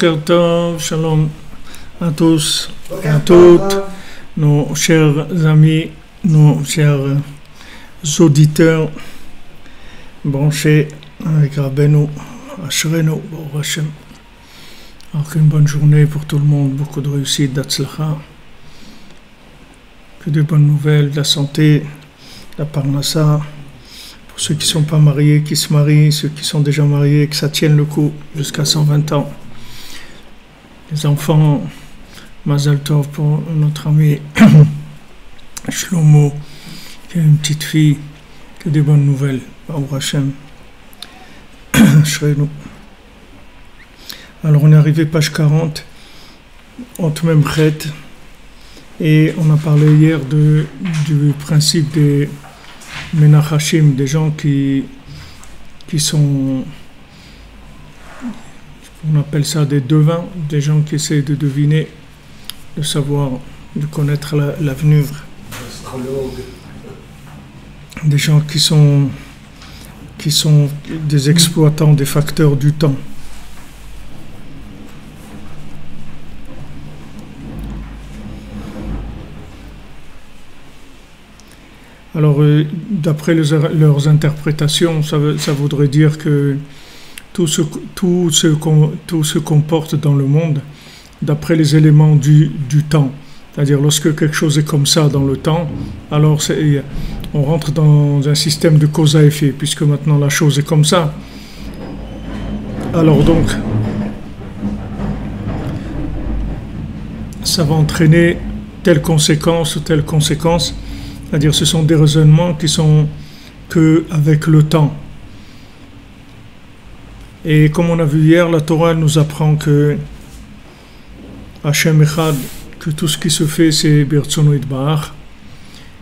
Boker Tov, Shalom à tous et à toutes, nos chers amis, nos chers auditeurs branchés avec Rabbeinu, Ashrenu, Baruch Hashem. Alors qu'une bonne journée pour tout le monde, beaucoup de réussite, d'Atzlacha, que de bonnes nouvelles, de la santé, de la parnassa, pour ceux qui ne sont pas mariés, qui se marient, ceux qui sont déjà mariés, que ça tienne le coup jusqu'à 120 ans. Les enfants, Mazal Tov pour notre ami Shlomo, qui a une petite fille, que des bonnes nouvelles, Baruch Hashem. Shrenu. Alors on est arrivé page 40, Ot Mem Chet, et on a parlé hier du principe des Menachashim, des gens qui sont, on appelle ça des devins, des gens qui essaient de deviner, de savoir, de connaître l'avenir. Des gens qui sont des exploitants, des facteurs du temps. Alors, d'après leurs interprétations, ça voudrait dire que tout se comporte dans le monde d'après les éléments du temps. C'est-à-dire, lorsque quelque chose est comme ça dans le temps, alors on rentre dans un système de cause à effet, puisque maintenant la chose est comme ça. Alors donc, ça va entraîner telle conséquence ou telle conséquence. C'est-à-dire, ce sont des raisonnements qui sont qu'avec le temps. Et comme on a vu hier, la Torah nous apprend que Hashem Echad, que tout ce qui se fait, c'est Birtzono Yitbarach,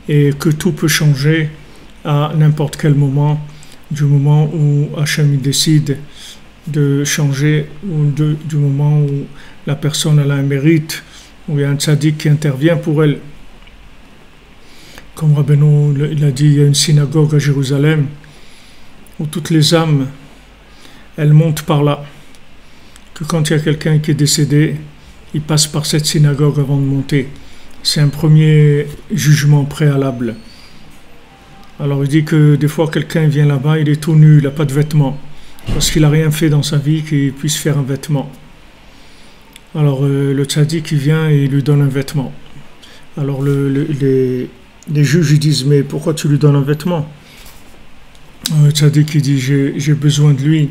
et que tout peut changer à n'importe quel moment, du moment où Hashem décide de changer, ou du moment où la personne a un mérite, où il y a un tzaddik qui intervient pour elle. Comme Rabbeinu l'a dit, il y a une synagogue à Jérusalem où toutes les âmes, elles montent par là. Que quand il y a quelqu'un qui est décédé, il passe par cette synagogue avant de monter. C'est un premier jugement préalable. Alors il dit que des fois quelqu'un vient là-bas, il est tout nu, il n'a pas de vêtements, parce qu'il n'a rien fait dans sa vie qu'il puisse faire un vêtement. Alors le tzaddik il vient et il lui donne un vêtement. Alors les juges ils disent, mais pourquoi tu lui donnes un vêtement? Le tzaddik il dit, j'ai besoin de lui,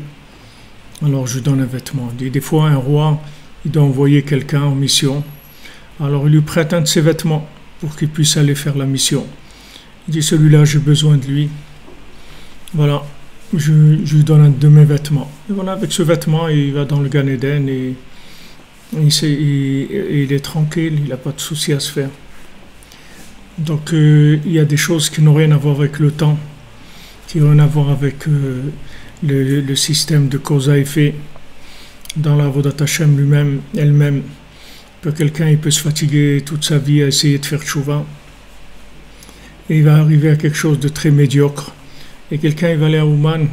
alors je lui donne un vêtement. Il dit, des fois un roi, il doit envoyer quelqu'un en mission, alors il lui prête un de ses vêtements pour qu'il puisse aller faire la mission. Il dit, celui-là j'ai besoin de lui, voilà, je lui donne un de mes vêtements. Et voilà, avec ce vêtement il va dans le Gan Eden et il est tranquille, il n'a pas de souci à se faire. Donc il y a des choses qui n'ont rien à voir avec le temps, qui n'ont rien à voir avec le système de cause à effet. Dans la Avodat Hashem lui-même, elle-même, quelqu'un il peut se fatiguer toute sa vie à essayer de faire tchouva, et il va arriver à quelque chose de très médiocre. Et quelqu'un il va aller à Ouman,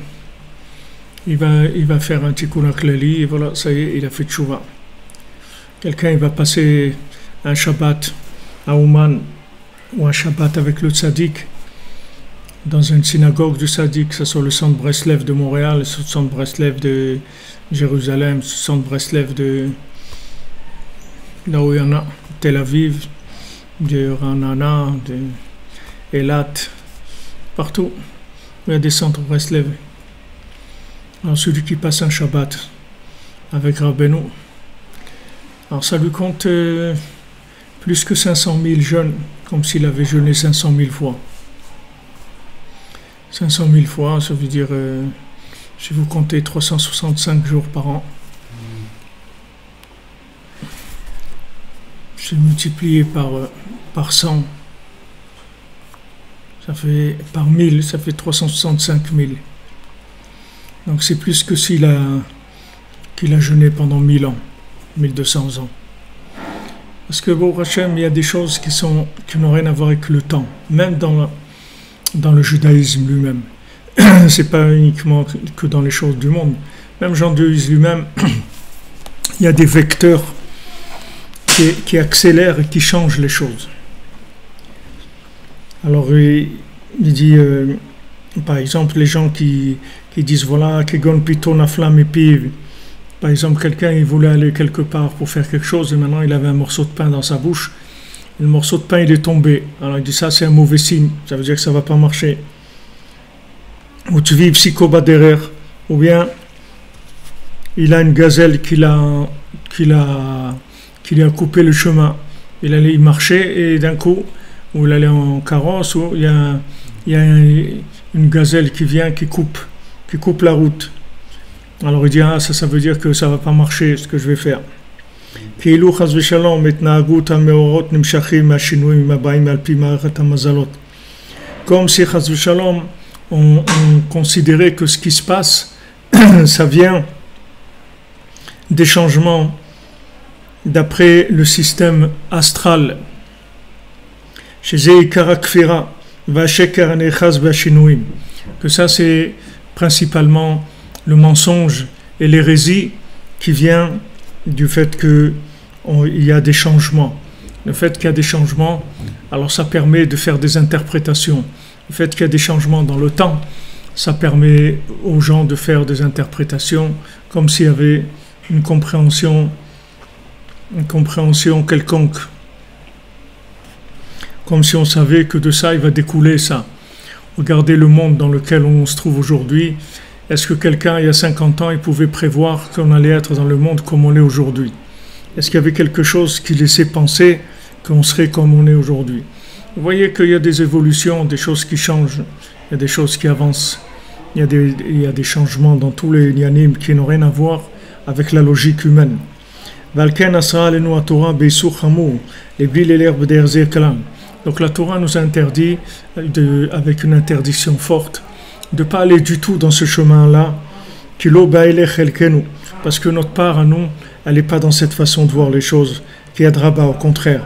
il va faire un tikkun klali, et voilà, ça y est, il a fait tchouva. Quelqu'un il va passer un Shabbat à Ouman, ou un Shabbat avec le tzaddik, dans une synagogue du tzaddik, que ce soit le centre Breslev de Montréal, le centre Breslev de Jérusalem, le centre Breslev de là où il y en a, Tel Aviv, de Ranana, de Elat, partout, il y a des centres Breslev. Alors celui qui passe un Shabbat avec Rabbeinu, alors ça lui compte plus que 500 000 jeûnes, comme s'il avait jeûné 500 000 fois. 500 000 fois, ça veut dire, si vous comptez 365 jours par an, c'est multiplié par 100, ça fait par 1000, ça fait 365 000. Donc c'est plus que qu'il a jeûné pendant 1000 ans, 1200 ans. Parce que Baruch Hashem, il y a des choses qui n'ont rien à voir avec le temps, même dans le judaïsme lui-même. C'est pas uniquement que dans les choses du monde. Même Jean de Hus lui-même, il y a des vecteurs qui accélèrent et qui changent les choses. Alors il dit, par exemple, les gens qui disent voilà, Kegon Piton a flamme et pive. Par exemple, quelqu'un il voulait aller quelque part pour faire quelque chose et maintenant il avait un morceau de pain dans sa bouche. Et le morceau de pain il est tombé. Alors il dit ça c'est un mauvais signe, ça veut dire que ça va pas marcher. Ou tu vis psychobat derrière, ou bien il a une gazelle qui lui a coupé le chemin. Il marchait et d'un coup, ou il allait en carrosse, ou il y a une gazelle qui vient, qui coupe la route. Alors il dit, ah, ça veut dire que ça va pas marcher, ce que je vais faire. Comme si, chas v'shalom, on considérait que ce qui se passe, ça vient des changements d'après le système astral. Que ça c'est principalement le mensonge et l'hérésie qui vient du fait qu'il y a des changements. Le fait qu'il y a des changements, alors ça permet de faire des interprétations. Le fait qu'il y a des changements dans le temps, ça permet aux gens de faire des interprétations comme s'il y avait une compréhension quelconque. Comme si on savait que de ça, il va découler ça. Regardez le monde dans lequel on se trouve aujourd'hui. Est-ce que quelqu'un, il y a 50 ans, il pouvait prévoir qu'on allait être dans le monde comme on est aujourd'hui? Est-ce qu'il y avait quelque chose qui laissait penser qu'on serait comme on est aujourd'hui? Vous voyez qu'il y a des évolutions, des choses qui changent, il y a des choses qui avancent. Il y a des changements dans tous les yanim qui n'ont rien à voir avec la logique humaine. Donc la Torah nous a interdit, avec une interdiction forte, de ne pas aller du tout dans ce chemin-là, parce que notre part à nous, elle n'est pas dans cette façon de voir les choses, qui est draba, au contraire.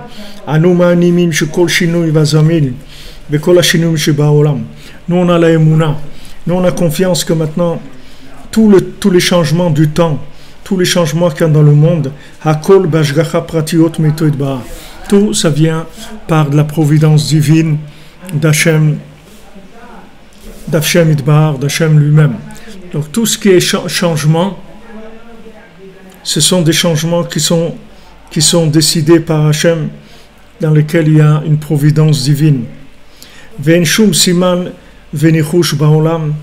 Nous on a la émouna, nous on a confiance que maintenant, tous les changements du temps, tous les changements qu'il y a dans le monde, tout ça vient par de la providence divine d'Hachem Idbar, d'Hachem lui-même. Donc tout ce qui est changement, ce sont des changements qui sont décidés par Hachem, dans lesquels il y a une providence divine. Ve'enshum siman venichush ba'olam,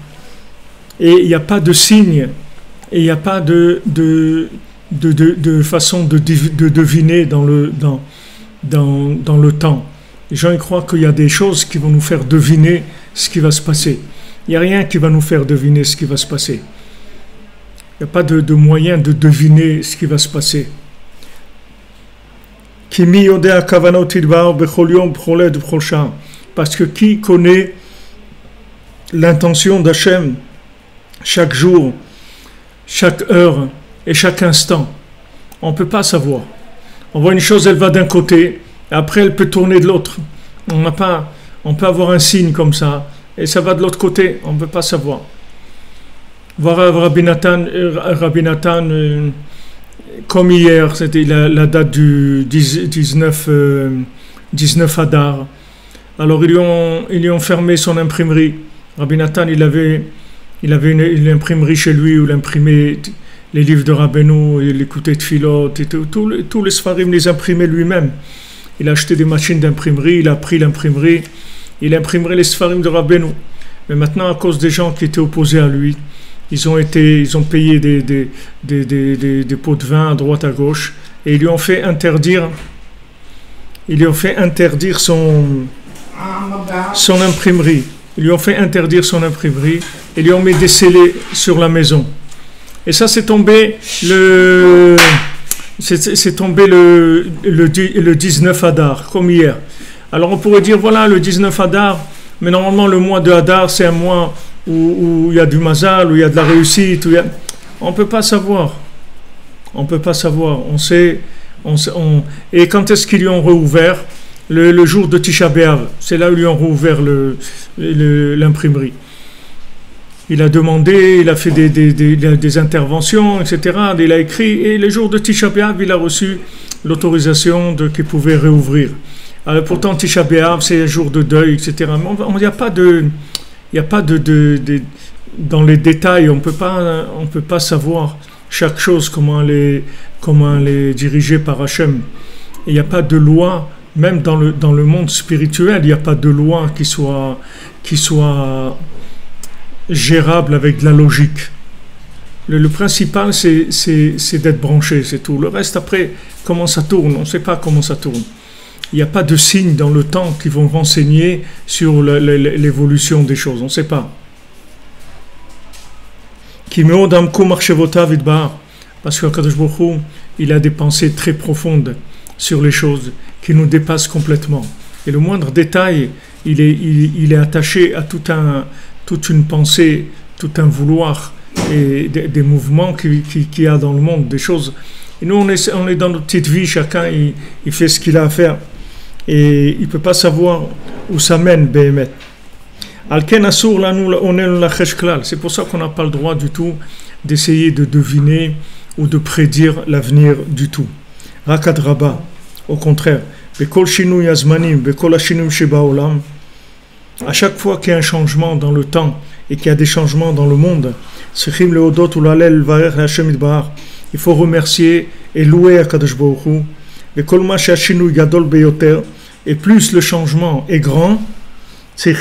et il n'y a pas de signe, et il n'y a pas de façon de deviner dans le temps. Les gens ils croient qu'il y a des choses qui vont nous faire deviner ce qui va se passer. Il n'y a rien qui va nous faire deviner ce qui va se passer. Il n'y a pas de moyen de deviner ce qui va se passer. Parce que qui connaît l'intention d'Hachem chaque jour, chaque heure et chaque instant? On ne peut pas savoir. On voit une chose, elle va d'un côté, et après elle peut tourner de l'autre. On peut avoir un signe comme ça, et ça va de l'autre côté, on ne peut pas savoir. Voir Rabbi Nathan, comme hier, c'était la date du 19 Adar. Alors ils lui ont fermé son imprimerie. Rabbi Nathan, il avait une imprimerie chez lui où il imprimait les livres de Rabbeinu, il écoutait Tfilot, et tous les Sfarim les imprimait lui-même. Il a acheté des machines d'imprimerie, il a pris l'imprimerie, il imprimerait les Sfarim de Rabbeinu. Mais maintenant, à cause des gens qui étaient opposés à lui, ils ont payé des pots de vin à droite à gauche, et ils lui ont fait interdire son imprimerie. Ils lui ont fait interdire son imprimerie et lui ont mis des scellés sur la maison. Et ça, c'est tombé le 19 Adar, comme hier. Alors on pourrait dire, voilà, le 19 Adar, mais normalement le mois de Adar, c'est un mois où il y a du mazal, où il y a de la réussite, on ne peut pas savoir. On ne peut pas savoir. Et quand est-ce qu'ils lui ont rouvert? Le jour de Tisha B'Av. C'est là où ils lui ont rouvert l'imprimerie. il a demandé, il a fait des interventions, etc. Il a écrit, et les jours de Tisha B'Av, il a reçu l'autorisation qu'il pouvait réouvrir. Alors, pourtant, Tisha B'Av, c'est un jour de deuil, etc. Mais il n'y a pas dans les détails, on peut pas savoir chaque chose, comment elle est dirigée par Hachem. Il n'y a pas de loi, même dans le monde spirituel, il n'y a pas de loi qui soit gérable avec de la logique. Le principal, c'est d'être branché, c'est tout. Le reste, après, comment ça tourne, on ne sait pas comment ça tourne. Il n'y a pas de signes dans le temps qui vont renseigner sur l'évolution des choses, on ne sait pas. Parce que Kadosh Baruch Hu, il a des pensées très profondes sur les choses qui nous dépassent complètement. Et le moindre détail, il est attaché à toute une pensée, tout un vouloir et des mouvements qu'il y a dans le monde, des choses. Et nous, on est dans notre petite vie, chacun il fait ce qu'il a à faire. Et il ne peut pas savoir où ça mène, Béhémet. C'est pour ça qu'on n'a pas le droit du tout d'essayer de deviner ou de prédire l'avenir du tout. Rakad Rabba, au contraire, à chaque fois qu'il y a un changement dans le temps et qu'il y a des changements dans le monde, il faut remercier et louer Akadosh Baruch Hu. Et plus le changement est grand, il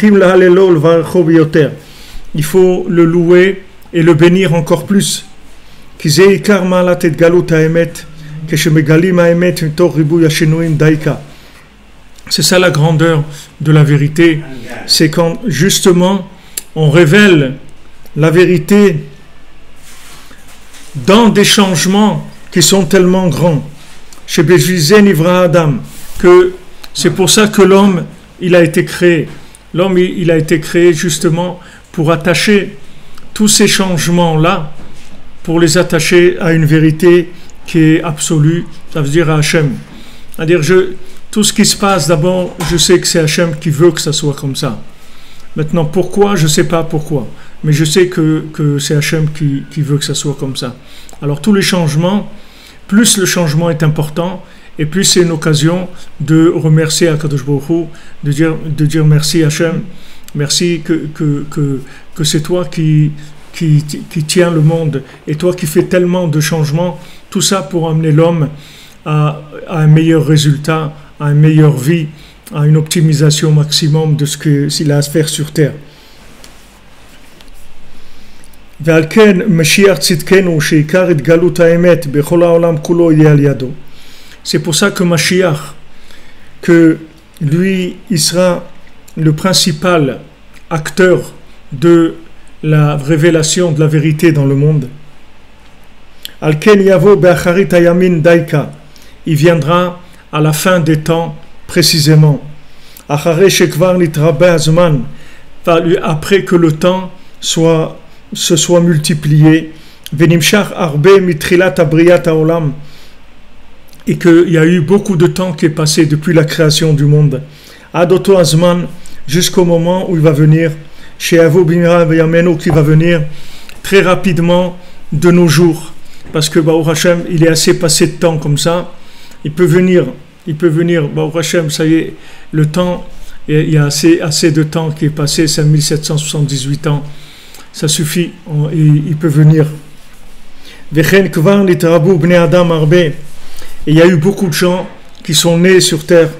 faut le louer et le bénir encore plus. C'est ça la grandeur de la vérité, c'est quand justement on révèle la vérité dans des changements qui sont tellement grands. Chez Béjizé Nivra Adam, que c'est pour ça que l'homme il a été créé. L'homme il a été créé justement pour attacher tous ces changements-là, pour les attacher à une vérité qui est absolue, ça veut dire à Hachem. C'est-à-dire, tout ce qui se passe, d'abord, je sais que c'est Hachem qui veut que ça soit comme ça. Maintenant, pourquoi, je ne sais pas pourquoi, mais je sais que c'est Hachem qui veut que ça soit comme ça. Alors, tous les changements, plus le changement est important, et plus c'est une occasion de remercier Akadosh Baruch Hu, de dire merci Hachem, merci que c'est toi qui tient le monde, et toi qui fais tellement de changements, tout ça pour amener l'homme à un meilleur résultat, à une meilleure vie, à une optimisation maximum de ce qu'il a à faire sur terre. C'est pour ça que Mashiach, que lui, il sera le principal acteur de la révélation de la vérité dans le monde. Il viendra à la fin des temps précisément. Après que le temps se soit multiplié, et qu'il y a eu beaucoup de temps qui est passé depuis la création du monde. Adoto Azman, jusqu'au moment où il va venir, chez Avo Bimira Yameno, qui va venir très rapidement de nos jours. Parce que Baruch Hashem, il est assez passé de temps comme ça. Il peut venir, Baruch Hashem, ça y est, le temps, il y a assez de temps qui est passé, 5778 ans. Ça suffit, il peut venir. Et il y a eu beaucoup de gens qui sont nés sur terre.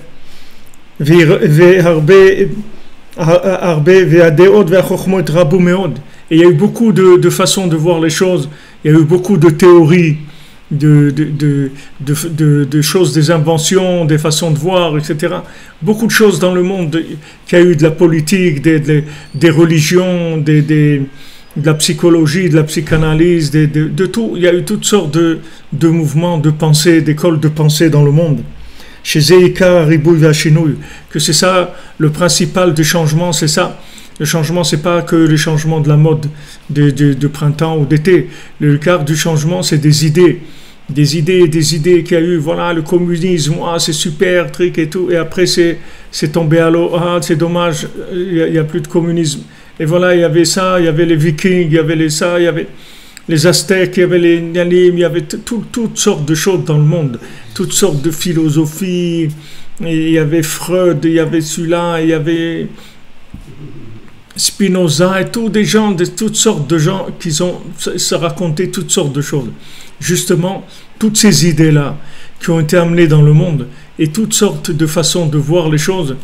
Et il y a eu beaucoup de façons de voir les choses. Il y a eu beaucoup de théories, de choses, des inventions, des façons de voir, etc. Beaucoup de choses dans le monde, qu'il y a eu de la politique, des religions, de la psychologie, de la psychanalyse, de tout. Il y a eu toutes sortes de mouvements, de pensée, d'écoles de pensée dans le monde. Chez Zeika, Ribouy Vachinouy, que c'est ça, le principal du changement, c'est ça. Le changement, c'est pas que le changement de la mode de printemps ou d'été. Le quart du changement, c'est des idées qu'il y a eu. Voilà, le communisme, c'est super, truc et tout. Et après, c'est tombé à l'eau. Ah, c'est dommage, il y a plus de communisme. Et voilà, il y avait ça, il y avait les Vikings, il y avait ça, il y avait les Aztèques, il y avait les Nanim, il y avait toutes sortes de choses dans le monde, toutes sortes de philosophies. Et il y avait Freud, il y avait celui-là, il y avait Spinoza et tous des gens, toutes sortes de gens qui ont se raconté toutes sortes de choses. Justement, toutes ces idées-là qui ont été amenées dans le monde et toutes sortes de façons de voir les choses,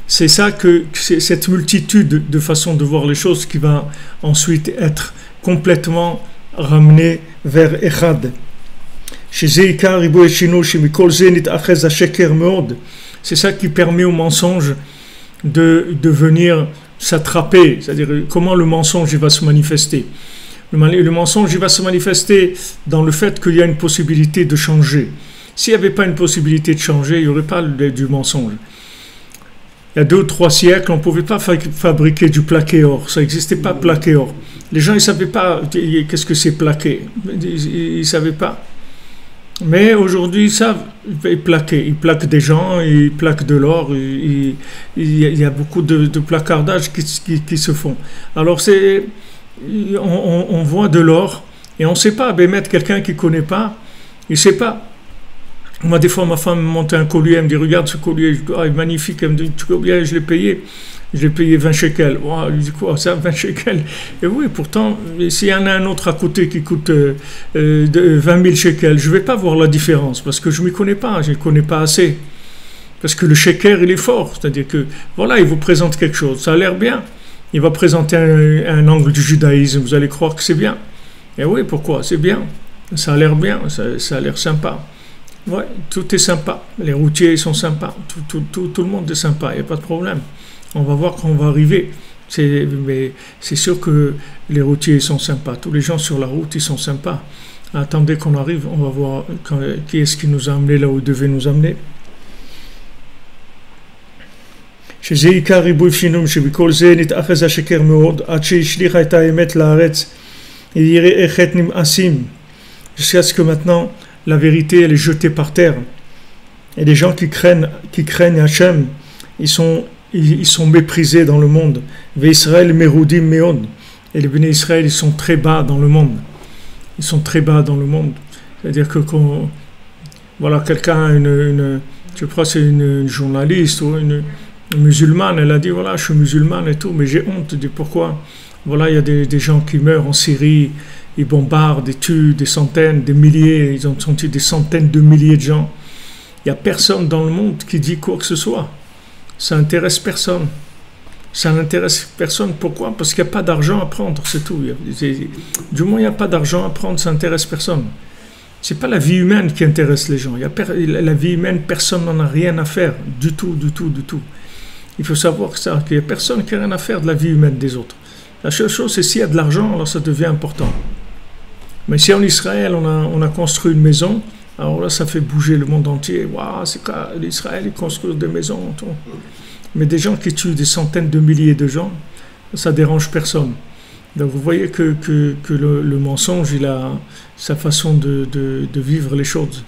c'est ça que c'est cette multitude de façons de voir les choses qui va ensuite être complètement ramenée vers Echad. C'est ça qui permet au mensonge de venir s'attraper, c'est-à-dire comment le mensonge il va se manifester. Le mensonge il va se manifester dans le fait qu'il y a une possibilité de changer. S'il n'y avait pas une possibilité de changer, il n'y aurait pas du mensonge. Il y a 2 ou 3 siècles, on ne pouvait pas fabriquer du plaqué or, ça n'existait pas plaqué or. Les gens ne savaient pas qu'est-ce que c'est plaqué, ils ne savaient pas. Mais aujourd'hui, ils savent plaquer. Ils plaquent des gens, ils plaquent de l'or. Il y a beaucoup de placardages qui se font. Alors, on voit de l'or et on ne sait pas. Mettre quelqu'un qui ne connaît pas, il ne sait pas. Moi, des fois, ma femme me monte un collier, elle me dit, regarde ce collier, il est magnifique. Elle me dit, combien je l'ai payé? Je l'ai payé 20 shekels. Wow, je dis quoi, ça, 20 shekels? Et oui, pourtant, s'il y en a un autre à côté qui coûte 20 000 shekels, je ne vais pas voir la différence parce que je ne m'y connais pas, je ne connais pas assez. Parce que le sheker, il est fort. C'est-à-dire que, voilà, il vous présente quelque chose, ça a l'air bien. Il va présenter un angle du judaïsme, vous allez croire que c'est bien. Et oui, pourquoi? C'est bien. Ça a l'air bien, ça a l'air sympa. Ouais, tout est sympa. Les routiers, ils sont sympas. Tout le monde est sympa, il n'y a pas de problème. On va voir quand on va arriver. Mais c'est sûr que les routiers sont sympas. Tous les gens sur la route, ils sont sympas. Attendez qu'on arrive, on va voir qui est-ce qui nous a amené là où il devait nous amener. Jusqu'à ce que maintenant la vérité elle est jetée par terre. Et les gens qui craignent Hachem, ils sont méprisés dans le monde. Et les bénis Israël, ils sont très bas dans le monde. Ils sont très bas dans le monde. C'est-à-dire que voilà, quelqu'un, je crois que c'est une journaliste ou une musulmane, elle a dit, voilà, je suis musulmane et tout, mais j'ai honte. De pourquoi? Voilà, il y a des gens qui meurent en Syrie, ils bombardent, ils tuent des centaines, des milliers, ils ont tué des centaines de milliers de gens. Il n'y a personne dans le monde qui dit quoi que ce soit. Ça n'intéresse personne. Ça n'intéresse personne. Pourquoi? Parce qu'il n'y a pas d'argent à prendre, c'est tout. Du moins, il n'y a pas d'argent à prendre, ça n'intéresse personne. Ce n'est pas la vie humaine qui intéresse les gens. La vie humaine, personne n'en a rien à faire. Du tout. Il faut savoir qu'il n'y a personne qui n'a rien à faire de la vie humaine des autres. La seule chose, c'est s'il y a de l'argent, alors ça devient important. Mais si en Israël, on a construit une maison, alors là, ça fait bouger le monde entier. Waouh, c'est quoi, l'Israël, ils construisent des maisons. Tout. Mais des gens qui tuent des centaines de milliers de gens, ça dérange personne. Donc vous voyez que le mensonge, il a sa façon de vivre les choses.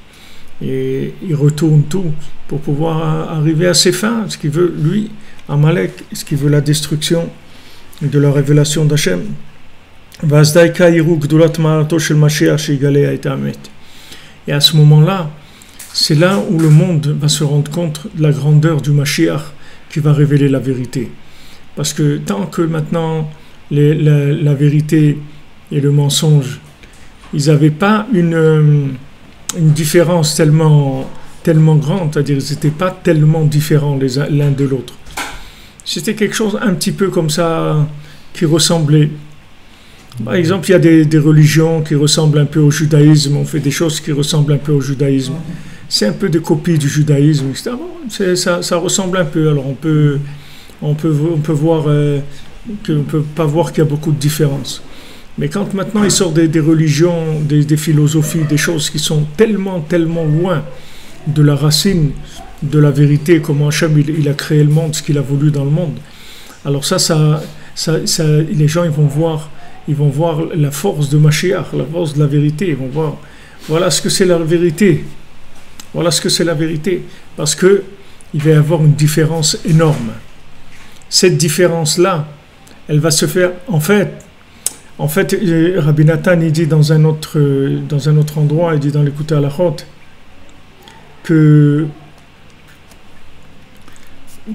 Et il retourne tout pour pouvoir arriver à ses fins. Ce qu'il veut, lui, Amalek, ce qu'il veut la destruction de la révélation d'Hachem. Et à ce moment-là, c'est là où le monde va se rendre compte de la grandeur du Mashiach qui va révéler la vérité. Parce que tant que maintenant la vérité et le mensonge, ils n'avaient pas une différence tellement grande, c'est-à-dire ils n'étaient pas tellement différents l'un de l'autre. C'était quelque chose un petit peu comme ça qui ressemblait. Par exemple, il y a des religions qui ressemblent un peu au judaïsme, on fait des choses qui ressemblent un peu au judaïsme. C'est un peu des copies du judaïsme, etc. Bon, ça ressemble un peu, alors on peut voir qu'on ne peut pas voir qu'il y a beaucoup de différences. Mais quand maintenant il sort des religions, des philosophies, des choses qui sont tellement loin de la racine, de la vérité, comment Hachem il a créé le monde, ce qu'il a voulu dans le monde, alors ça les gens ils vont voir la force de Mashiach, la force de la vérité, ils vont voir, voilà ce que c'est la vérité. Voilà ce que c'est la vérité. Parce qu'il va y avoir une différence énorme. Cette différence-là, elle va se faire, en fait, Rabbi Nathan, il dit dans un autre endroit, il dit dans l'Écoute à la Chôte, que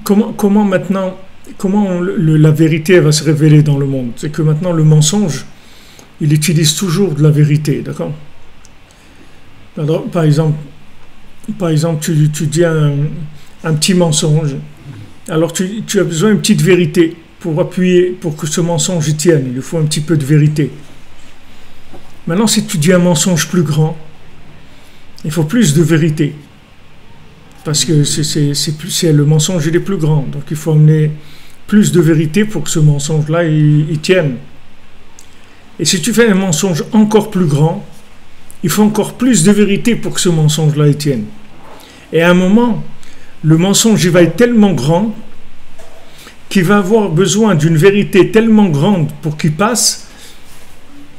comment maintenant, la vérité va se révéler dans le monde. C'est que maintenant le mensonge, il utilise toujours de la vérité, d'accord? Alors, par exemple, tu dis un petit mensonge, alors tu as besoin d'une petite vérité pour appuyer, pour que ce mensonge y tienne. Il lui faut un petit peu de vérité. Maintenant, si tu dis un mensonge plus grand, il faut plus de vérité. Parce que le mensonge il est plus grand. Donc il faut amener plus de vérité pour que ce mensonge-là il tienne. Et si tu fais un mensonge encore plus grand, il faut encore plus de vérité pour que ce mensonge-là il tienne. Et à un moment, le mensonge il va être tellement grand qu'il va avoir besoin d'une vérité tellement grande pour qu'il passe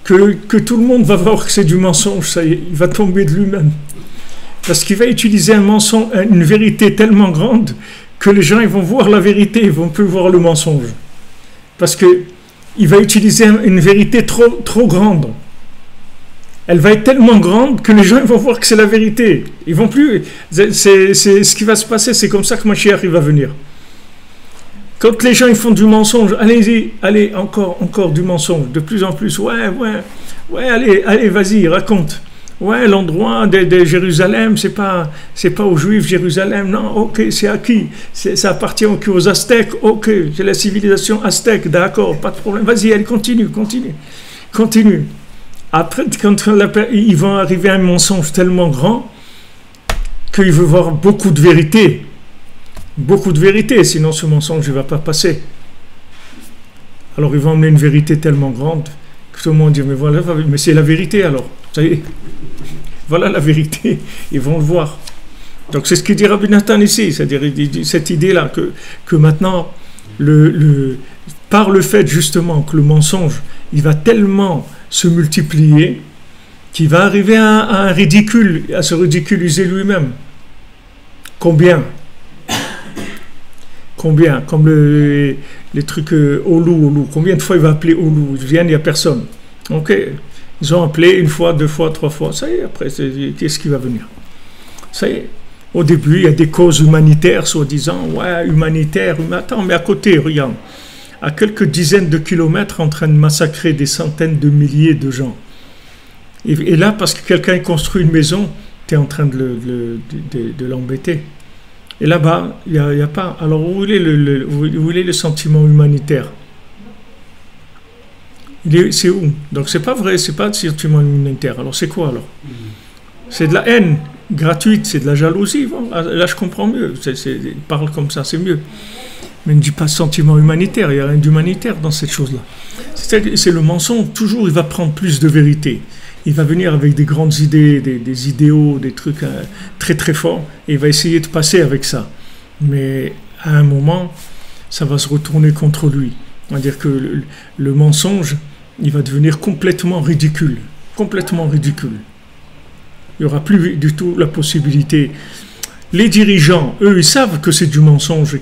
que tout le monde va voir que c'est du mensonge. Ça y est, il va tomber de lui-même. Parce qu'il va utiliser une vérité tellement grande que les gens ils vont voir la vérité, ils vont plus voir le mensonge. Parce qu'il va utiliser une vérité trop grande. Elle va être tellement grande que les gens ils vont voir que c'est la vérité. Ils vont plus. C'est ce qui va se passer, c'est comme ça que Mashiach il va venir. Quand les gens ils font du mensonge, allez, encore du mensonge, de plus en plus. Ouais, allez, vas-y, raconte. Ouais, l'endroit de Jérusalem, c'est pas aux Juifs Jérusalem, non, ok, c'est à qui? Ça appartient aux Aztèques, ok, c'est la civilisation aztèque, d'accord, pas de problème, vas-y, allez, continue. Après, quand ils vont arriver à un mensonge tellement grand qu'il veut voir beaucoup de vérité, sinon ce mensonge ne va pas passer. Alors ils vont emmener une vérité tellement grande que tout le monde dit, mais voilà, mais c'est la vérité alors, ça y est. Voilà la vérité, ils vont le voir. Donc c'est ce qu'il dit Rabbi Nathan ici, c'est-à-dire cette idée-là que maintenant, par le fait justement que le mensonge, il va tellement se multiplier qu'il va arriver à un ridicule, à se ridiculiser lui-même. Combien? Comme les trucs Olou. Combien de fois il va appeler Olou? Ils viennent, il n'y a personne. Ok. Ils ont appelé une fois, 2 fois, 3 fois. Ça y est, après, qu'est-ce qui va venir? Ça y est. Au début, il y a des causes humanitaires, soi-disant. Ouais, humanitaire. Attends, mais à côté, regarde. À quelques dizaines de kilomètres, en train de massacrer des centaines de milliers de gens. Et là, parce que quelqu'un construit une maison, tu es en train de l'embêter. Et là-bas, il n'y a pas. Alors, où est le sentiment humanitaire? C'est où? Donc c'est pas vrai, c'est pas de sentiment humanitaire. Alors c'est quoi alors? C'est de la haine gratuite, c'est de la jalousie. Bon, là je comprends mieux. Parle comme ça, c'est mieux. Mais ne dis pas sentiment humanitaire. Il n'y a rien d'humanitaire dans cette chose-là. C'est le mensonge. Toujours, il va prendre plus de vérité. Il va venir avec des grandes idées, des idéaux, des trucs très très forts. Et il va essayer de passer avec ça. Mais à un moment, ça va se retourner contre lui. C'est-à-dire que le mensonge, il va devenir complètement ridicule. Complètement ridicule. Il n'y aura plus du tout la possibilité. Les dirigeants, eux, ils savent que c'est du mensonge.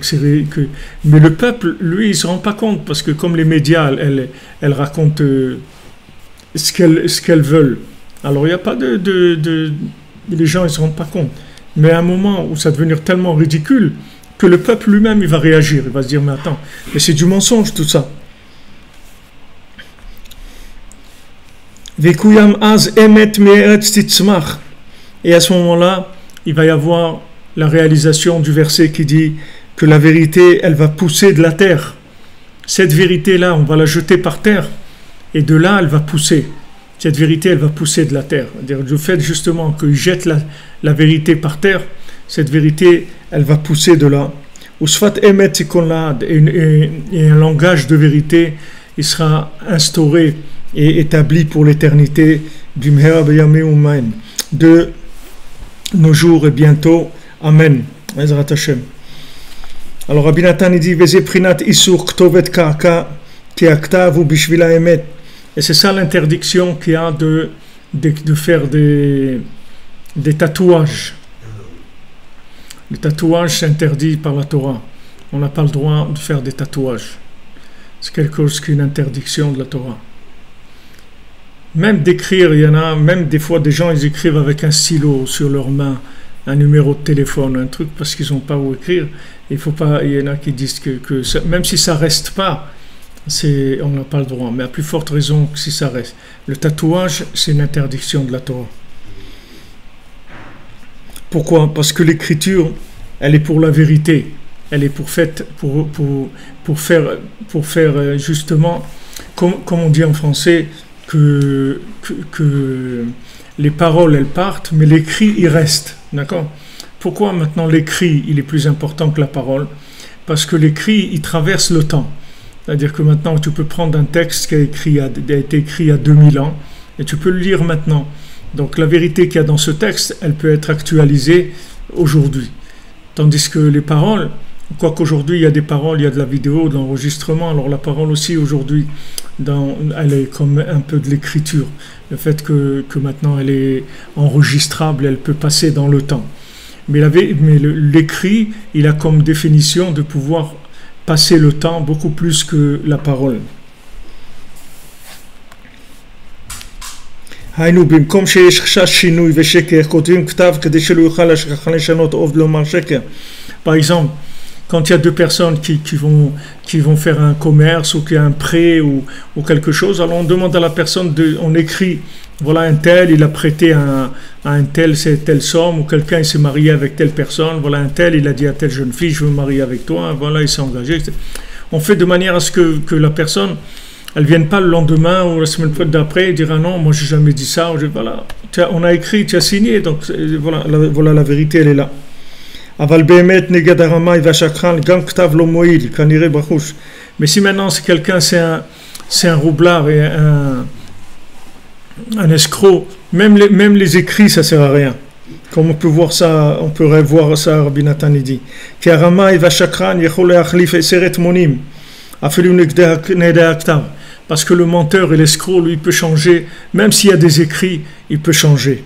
Mais le peuple, lui, il ne se rend pas compte. Parce que comme les médias, elles racontent ce qu'elles veulent. Alors, il n'y a pas les gens, ils ne se rendent pas compte. Mais à un moment où ça va devenir tellement ridicule, que le peuple lui-même, il va réagir. Il va se dire, mais attends, mais c'est du mensonge tout ça. Et à ce moment-là, il va y avoir la réalisation du verset qui dit que la vérité, elle va pousser de la terre. Cette vérité-là, on va la jeter par terre, et de là, elle va pousser. Cette vérité, elle va pousser de la terre. C'est-à-dire, du fait justement qu'il jette la vérité par terre, cette vérité, elle va pousser de là. Et un langage de vérité, il sera instauré et établi pour l'éternité de nos jours et bientôt. Amen. Alors Rabbi Nathan dit et c'est ça l'interdiction qu'il y a de faire des tatouages. Le tatouage s'interdit par la Torah. On n'a pas le droit de faire des tatouages. c'est quelque chose qui est une interdiction de la Torah. Même d'écrire, il y en a, même des fois des gens ils écrivent avec un stylo sur leur main, un numéro de téléphone, un truc parce qu'ils n'ont pas où écrire. Il faut pas, il y en a qui disent que ça, même si ça reste pas, on n'a pas le droit. Mais à plus forte raison que si ça reste. Le tatouage, c'est une interdiction de la Torah. Pourquoi? Parce que l'écriture, elle est pour la vérité. Elle est pour faire justement, comme on dit en français, que les paroles, elles partent, mais l'écrit, il reste. D'accord? Pourquoi maintenant l'écrit, il est plus important que la parole? Parce que l'écrit, il traverse le temps. C'est-à-dire que maintenant, tu peux prendre un texte qui a été écrit il y a 2000 ans, et tu peux le lire maintenant. Donc la vérité qu'il y a dans ce texte, elle peut être actualisée aujourd'hui. Tandis que les paroles, quoi qu'aujourd'hui il y a des paroles, il y a de la vidéo, de l'enregistrement, alors la parole aussi aujourd'hui, elle est comme un peu de l'écriture. Le fait que maintenant elle est enregistrable, elle peut passer dans le temps. Mais l'écrit, il a comme définition de pouvoir passer le temps beaucoup plus que la parole. היינו, במקום שיש חשש שינוי ושקר, כותבים כתב כדי שלא יוכל לשנות או לומר שקר. Par exemple, quand il y a deux personnes qui vont faire un commerce ou qu'il y a un prêt ou quelque chose, alors on demande à la personne, on écrit, voilà un tel, il a prêté à un tel, c'est telle somme, ou quelqu'un il s'est marié avec telle personne, voilà un tel, il a dit à telle jeune fille, je veux me marier avec toi, voilà il s'est engagé. On fait de manière à ce que la personne, elle ne vienne pas le lendemain ou la semaine d'après et dire ah non, moi j'ai jamais dit ça, voilà, on a écrit, tu as signé, donc voilà la vérité, elle est là. Mais si maintenant c'est quelqu'un, c'est un roublard et un escroc, même les écrits ça sert à rien. Comme on peut voir ça, on pourrait voir ça, Rabbi Nathan dit. Parce que le menteur et l'escroc, lui, peut changer, même s'il y a des écrits, il peut changer.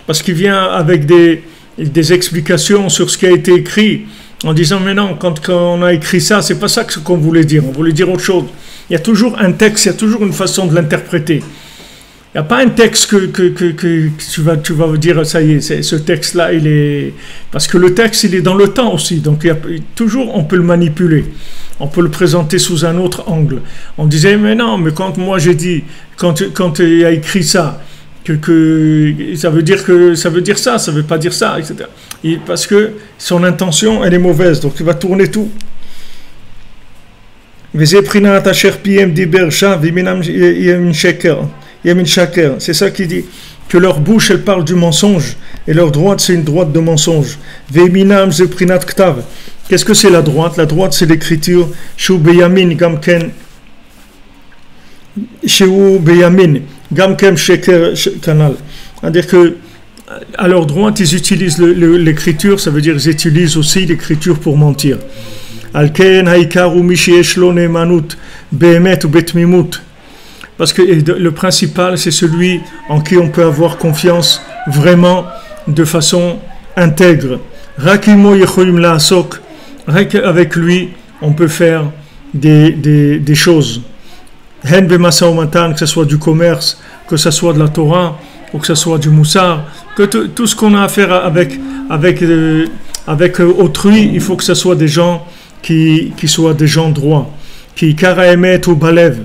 Parce qu'il vient avec des explications sur ce qui a été écrit, en disant mais non, quand on a écrit ça, c'est pas ça qu'on voulait dire, on voulait dire autre chose. Il y a toujours un texte, il y a toujours une façon de l'interpréter. Il n'y a pas un texte que tu vas dire ça y est, ce texte-là, il est... Parce que le texte, il est dans le temps aussi, donc toujours on peut le manipuler. On peut le présenter sous un autre angle. On disait, mais non, mais quand moi j'ai dit, quand il a écrit ça, que ça veut dire ça, ça ne veut pas dire ça, etc. Parce que son intention, elle est mauvaise, donc il va tourner tout. C'est ça qui dit que leur bouche elle parle du mensonge et leur droite c'est une droite de mensonge. Qu'est-ce que c'est la droite? La droite c'est l'écriture. C'est-à-dire que à leur droite ils utilisent l'écriture, ça veut dire ils utilisent aussi l'écriture pour mentir. Parce que le principal, c'est celui en qui on peut avoir confiance vraiment de façon intègre. Avec lui, on peut faire des choses. Que ce soit du commerce, que ce soit de la Torah, ou que ce soit du moussar, que tout ce qu'on a à faire avec autrui, il faut que ce soit des gens qui soient des gens droits. Qui karaemet ou balev.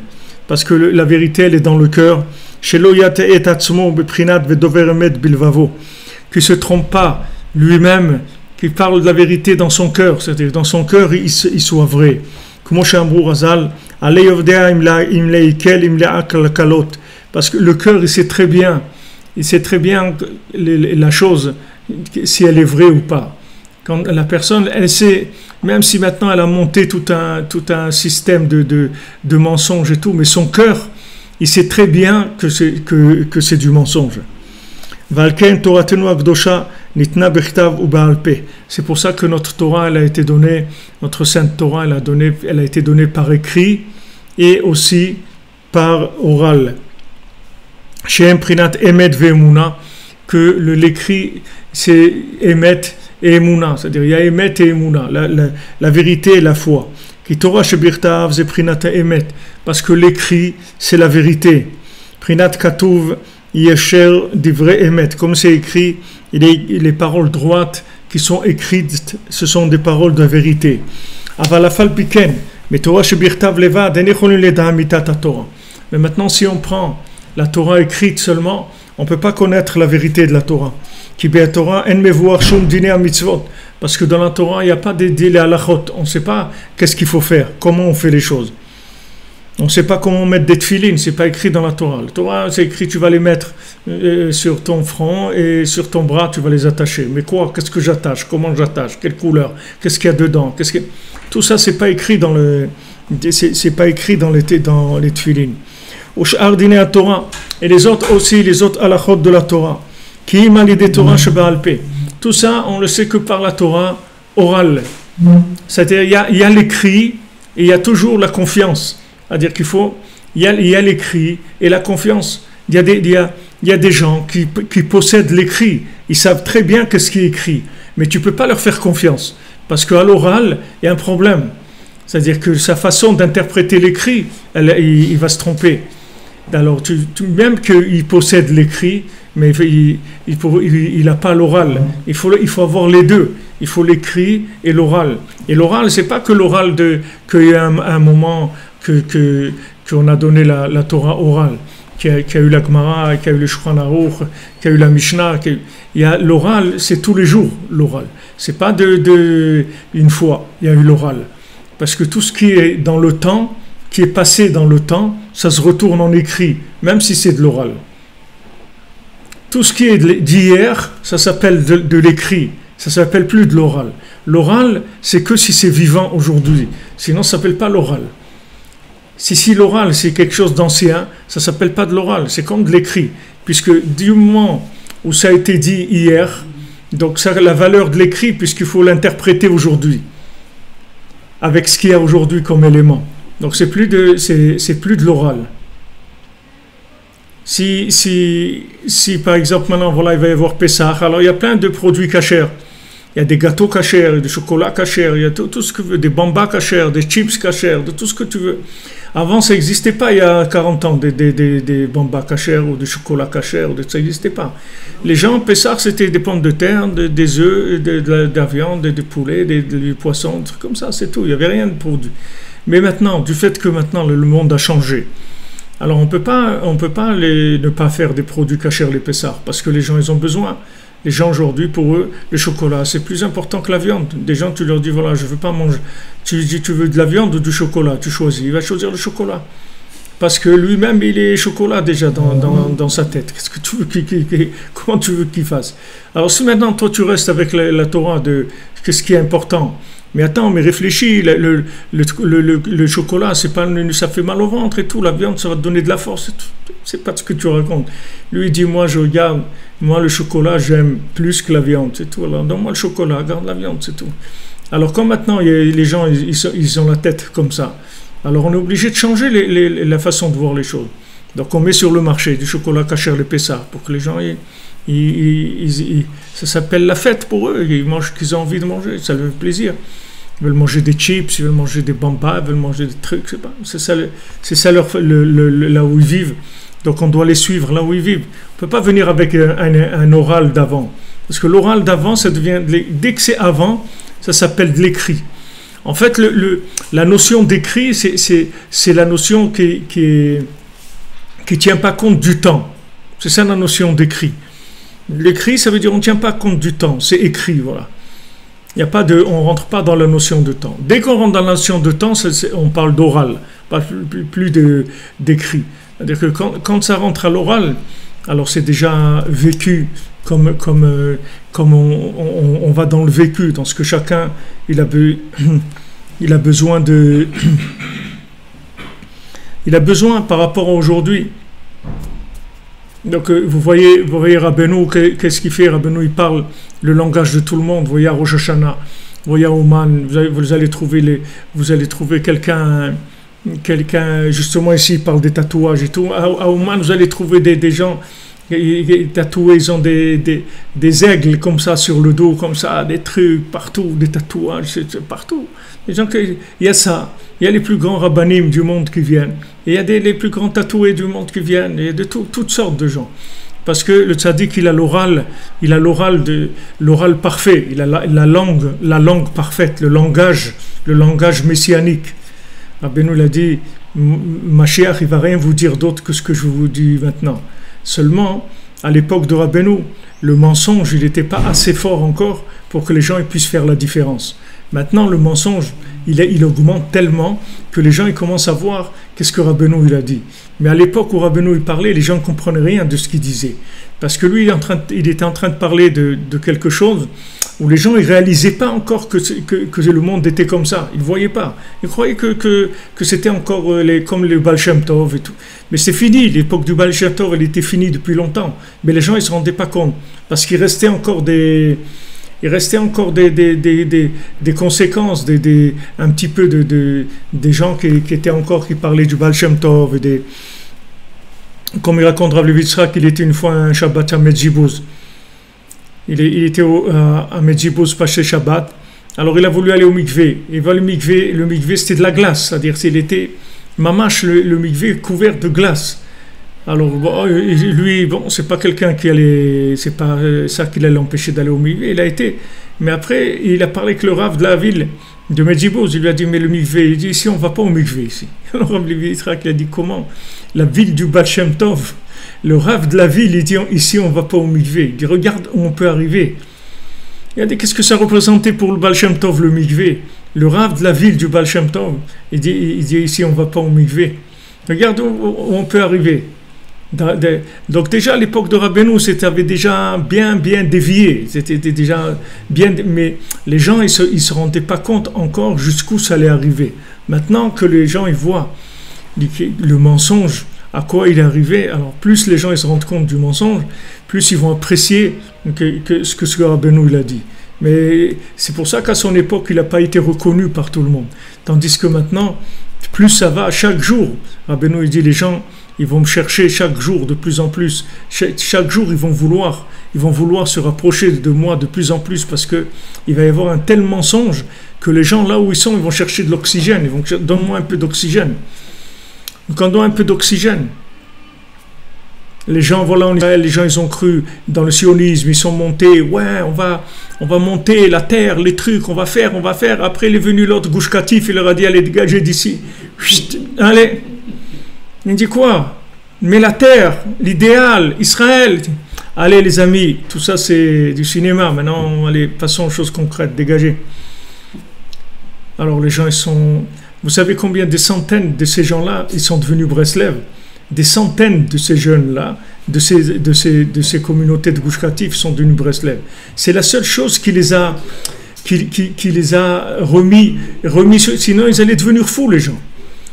Parce que la vérité, elle est dans le cœur. Qui ne se trompe pas lui-même, qui parle de la vérité dans son cœur, c'est-à-dire dans son cœur, il soit vrai. Parce que le cœur, il sait très bien la chose, si elle est vraie ou pas. Quand la personne, elle sait, même si maintenant elle a monté tout un système de mensonges et tout, mais son cœur, il sait très bien que c'est du mensonge. C'est pour ça que notre Torah, elle a été donnée, notre Sainte Torah, elle a été donnée par écrit et aussi par oral. Que l'écrit, c'est émet et Emouna, c'est-à-dire il y a Emet et Emouna, la vérité et la foi. Qui Torah shebirtav ze prinat Emet, parce que l'écrit c'est la vérité. Prinat Katuv Yesher divrei Emet, comme c'est écrit, les paroles droites qui sont écrites, ce sont des paroles de vérité. Avalafal piken, mais Torah shebirtav levad, enechonu leda mitat Torah. Mais maintenant, si on prend la Torah écrite seulement, on ne peut pas connaître la vérité de la Torah. Ki be'Torah en mevuach shum dinei mitzvot, parce que dans la Torah, il n'y a pas de délai halachot. On ne sait pas qu'est-ce qu'il faut faire, comment on fait les choses. On ne sait pas comment mettre des tefilines, c'est pas écrit dans la Torah. La Torah, c'est écrit, tu vas les mettre sur ton front et sur ton bras, tu vas les attacher. Mais quoi? Qu'est-ce que j'attache? Comment j'attache? Quelle couleur? Qu'est-ce qu'il y a dedans? Tout ça, c'est pas écrit dans c'est pas écrit dans les tefilines. Ardine à Torah et les autres aussi, les autres halachot de la Torah. Qui imalide Torah sheba'alpeh. Tout ça, on le sait que par la Torah orale. C'est-à-dire, il y a l'écrit et il y a toujours la confiance. C'est-à-dire il y a l'écrit et la confiance. Il y a des gens qui possèdent l'écrit. Ils savent très bien qu'est-ce qui est écrit. Mais tu ne peux pas leur faire confiance. Parce qu'à l'oral, il y a un problème. C'est-à-dire que sa façon d'interpréter l'écrit, il va se tromper. Alors, même qu'il possède l'écrit, mais il n'a pas l'oral. Il faut avoir les deux. Il faut l'écrit et l'oral. Et l'oral, c'est pas que l'oral qu'il y a un moment qu'on a donné la Torah orale, qu'il y a eu la Gemara, qu'il y a eu le Shulchan Aruch, qu'il y a eu la Mishnah. L'oral, c'est tous les jours, l'oral. C'est pas une fois, il y a eu l'oral. Parce que tout ce qui est dans le temps, qui est passé dans le temps, ça se retourne en écrit, même si c'est de l'oral. Tout ce qui est d'hier, ça s'appelle de l'écrit, ça ne s'appelle plus de l'oral. L'oral, c'est que si c'est vivant aujourd'hui, sinon ça ne s'appelle pas l'oral. Si l'oral, c'est quelque chose d'ancien, ça ne s'appelle pas de l'oral, c'est comme de l'écrit, puisque du moment où ça a été dit hier, donc ça a la valeur de l'écrit, puisqu'il faut l'interpréter aujourd'hui, avec ce qu'il y a aujourd'hui comme élément. Donc c'est plus de l'oral. Si par exemple maintenant voilà, il va y avoir Pessah, alors il y a plein de produits cachers. Il y a des gâteaux cachers, du chocolat cacher, il y a tout ce que tu veux, des bambas cachers, des chips cachers, de tout ce que tu veux. Avant ça n'existait pas il y a 40 ans, des bambas cachers ou du chocolat cacher, ça n'existait pas. Les gens, Pessah, c'était des pommes de terre, des œufs, de la viande, des poulets, du poisson, des trucs comme ça, c'est tout. Il n'y avait rien de produit. Mais maintenant, du fait que maintenant le monde a changé, alors on peut pas ne pas faire des produits cachers les Pessah, parce que les gens ils ont besoin. Les gens aujourd'hui, pour eux, le chocolat c'est plus important que la viande. Des gens, tu leur dis voilà, je veux pas manger. Tu dis tu veux de la viande ou du chocolat, tu choisis. Il va choisir le chocolat, parce que lui-même il est chocolat déjà dans sa tête. Qu'est-ce que tu veux comment tu veux qu'il fasse? Alors si maintenant toi tu restes avec la Torah de qu'est-ce qui est important. Mais attends, mais réfléchis, le chocolat, ça fait mal au ventre et tout, la viande, ça va te donner de la force. C'est pas ce que tu racontes. Lui, il dit, moi, je regarde, moi, le chocolat, j'aime plus que la viande, c'est tout. Alors, donne-moi le chocolat, garde la viande, c'est tout. Alors, comme maintenant, les gens, ils ont la tête comme ça, alors on est obligé de changer la façon de voir les choses. Donc, on met sur le marché du chocolat cacher les Pessah, pour que les gens, ça s'appelle la fête pour eux, ils mangent ce qu'ils ont envie de manger, ça leur fait plaisir. Ils veulent manger des chips, ils veulent manger des bambas, ils veulent manger des trucs, c'est ça là où ils vivent. Donc on doit les suivre là où ils vivent. On ne peut pas venir avec un oral d'avant. Parce que l'oral d'avant, ça devient, dès que c'est avant, ça s'appelle de l'écrit. En fait, la notion d'écrit, c'est la notion qui tient pas compte du temps. C'est ça la notion d'écrit. L'écrit, ça veut dire on ne tient pas compte du temps, c'est écrit, voilà. On ne rentre pas dans la notion de temps. Dès qu'on rentre dans la notion de temps, on parle d'oral, pas plus d'écrit. C'est-à-dire que quand ça rentre à l'oral, alors c'est déjà vécu comme on va dans le vécu, dans ce que chacun il a besoin de il a besoin par rapport à aujourd'hui. Donc vous voyez Rabbeinu, qu'est-ce qu'il fait? Rabbeinu, il parle le langage de tout le monde. Vous voyez à Rosh Hashanah, vous voyez à Ouman, vous allez trouver quelqu'un, justement ici il parle des tatouages et tout. À Ouman, vous allez trouver des gens, tatoués, ils ont des aigles comme ça sur le dos, comme ça, des trucs partout, des tatouages, c'est partout. Les gens, il y a ça, il y a les plus grands rabbanim du monde qui viennent, et il y a les plus grands tatoués du monde qui viennent, il y a de toutes sortes de gens. Parce que le tzaddik, il a l'oral parfait, il a la langue parfaite, le langage messianique. Rabbeinu l'a dit, Mashiach, il va rien vous dire d'autre que ce que je vous dis maintenant. Seulement, à l'époque de Rabbeinu, le mensonge, il n'était pas assez fort encore pour que les gens puissent faire la différence. Maintenant, le mensonge, il augmente tellement que les gens ils commencent à voir qu'est-ce que Rabbeinu il a dit. Mais à l'époque où Rabbeinu il parlait, les gens ne comprenaient rien de ce qu'il disait. Parce que lui, il était en train de parler de quelque chose où les gens ne réalisaient pas encore que le monde était comme ça. Ils ne voyaient pas. Ils croyaient que c'était encore comme le Baal Shem Tov et tout. Mais c'est fini. L'époque du Baal Shem Tov, elle était finie depuis longtemps. Mais les gens ne se rendaient pas compte. Parce qu'il restait encore des conséquences, un petit peu des gens qui parlaient du Baal Shem Tov. Comme il raconte Rav Levi Yitzhak, il était une fois un Shabbat à Medjibouz. Il était à Medjibouz, passé Shabbat. Alors il a voulu aller au mikvé. Et le mikvé c'était de la glace. C'est-à-dire qu'il était mamache, le mikvé couvert de glace. Alors lui, c'est pas quelqu'un qui allait, c'est pas ça qui allait l'empêcher d'aller au mikvé. Il a été, mais après il a parlé avec le Rav de la ville de Medjibouz. Il lui a dit mais le mikvé, il dit ici on va pas au mikvé ici. Alors Rav Levi Yitzhak il a dit comment? La ville du Baal Shem Tov, le Rav de la ville, il dit ici on va pas au mikvé. Il dit regarde où on peut arriver. Il a dit qu'est-ce que ça représentait pour le Baal Shem Tov le mikvé? Le Rav de la ville du Baal Shem Tov, il dit ici on va pas au mikvé. Regarde où on peut arriver. Donc déjà à l'époque de Rabbeinu, c'était déjà bien dévié, c'était déjà bien, mais les gens ils se rendaient pas compte encore jusqu'où ça allait arriver. Maintenant que les gens ils voient le mensonge, à quoi il est arrivé, alors plus les gens ils se rendent compte du mensonge, plus ils vont apprécier ce que Rabbeinu il a dit. Mais c'est pour ça qu'à son époque il n'a pas été reconnu par tout le monde. Tandis que maintenant, plus ça va, chaque jour, Rabbeinu il dit les gens ils vont me chercher chaque jour de plus en plus. Chaque jour, ils vont vouloir se rapprocher de moi de plus en plus parce que il va y avoir un tel mensonge que les gens là où ils sont, ils vont chercher de l'oxygène. Ils vont dire donne-moi un peu d'oxygène. Donc on doit un peu d'oxygène. Les gens, voilà, en Israël, les gens, ils ont cru dans le sionisme, ils sont montés, ouais, on va monter la terre, les trucs, on va faire. Après, il est venu l'autre Gush Katif, il leur a dit, allez, dégagez d'ici. Chut, allez. Il dit quoi? Mais la terre, l'idéal, Israël. Allez les amis, tout ça c'est du cinéma. Maintenant, allez, passons aux choses concrètes, dégagez. Alors les gens, ils sont... Vous savez combien des centaines de ces gens-là, ils sont devenus Breslev? Des centaines de ces jeunes-là, de ces communautés de Gush Katif sont devenus Breslev. C'est la seule chose qui les a remis, sinon ils allaient devenir fous les gens.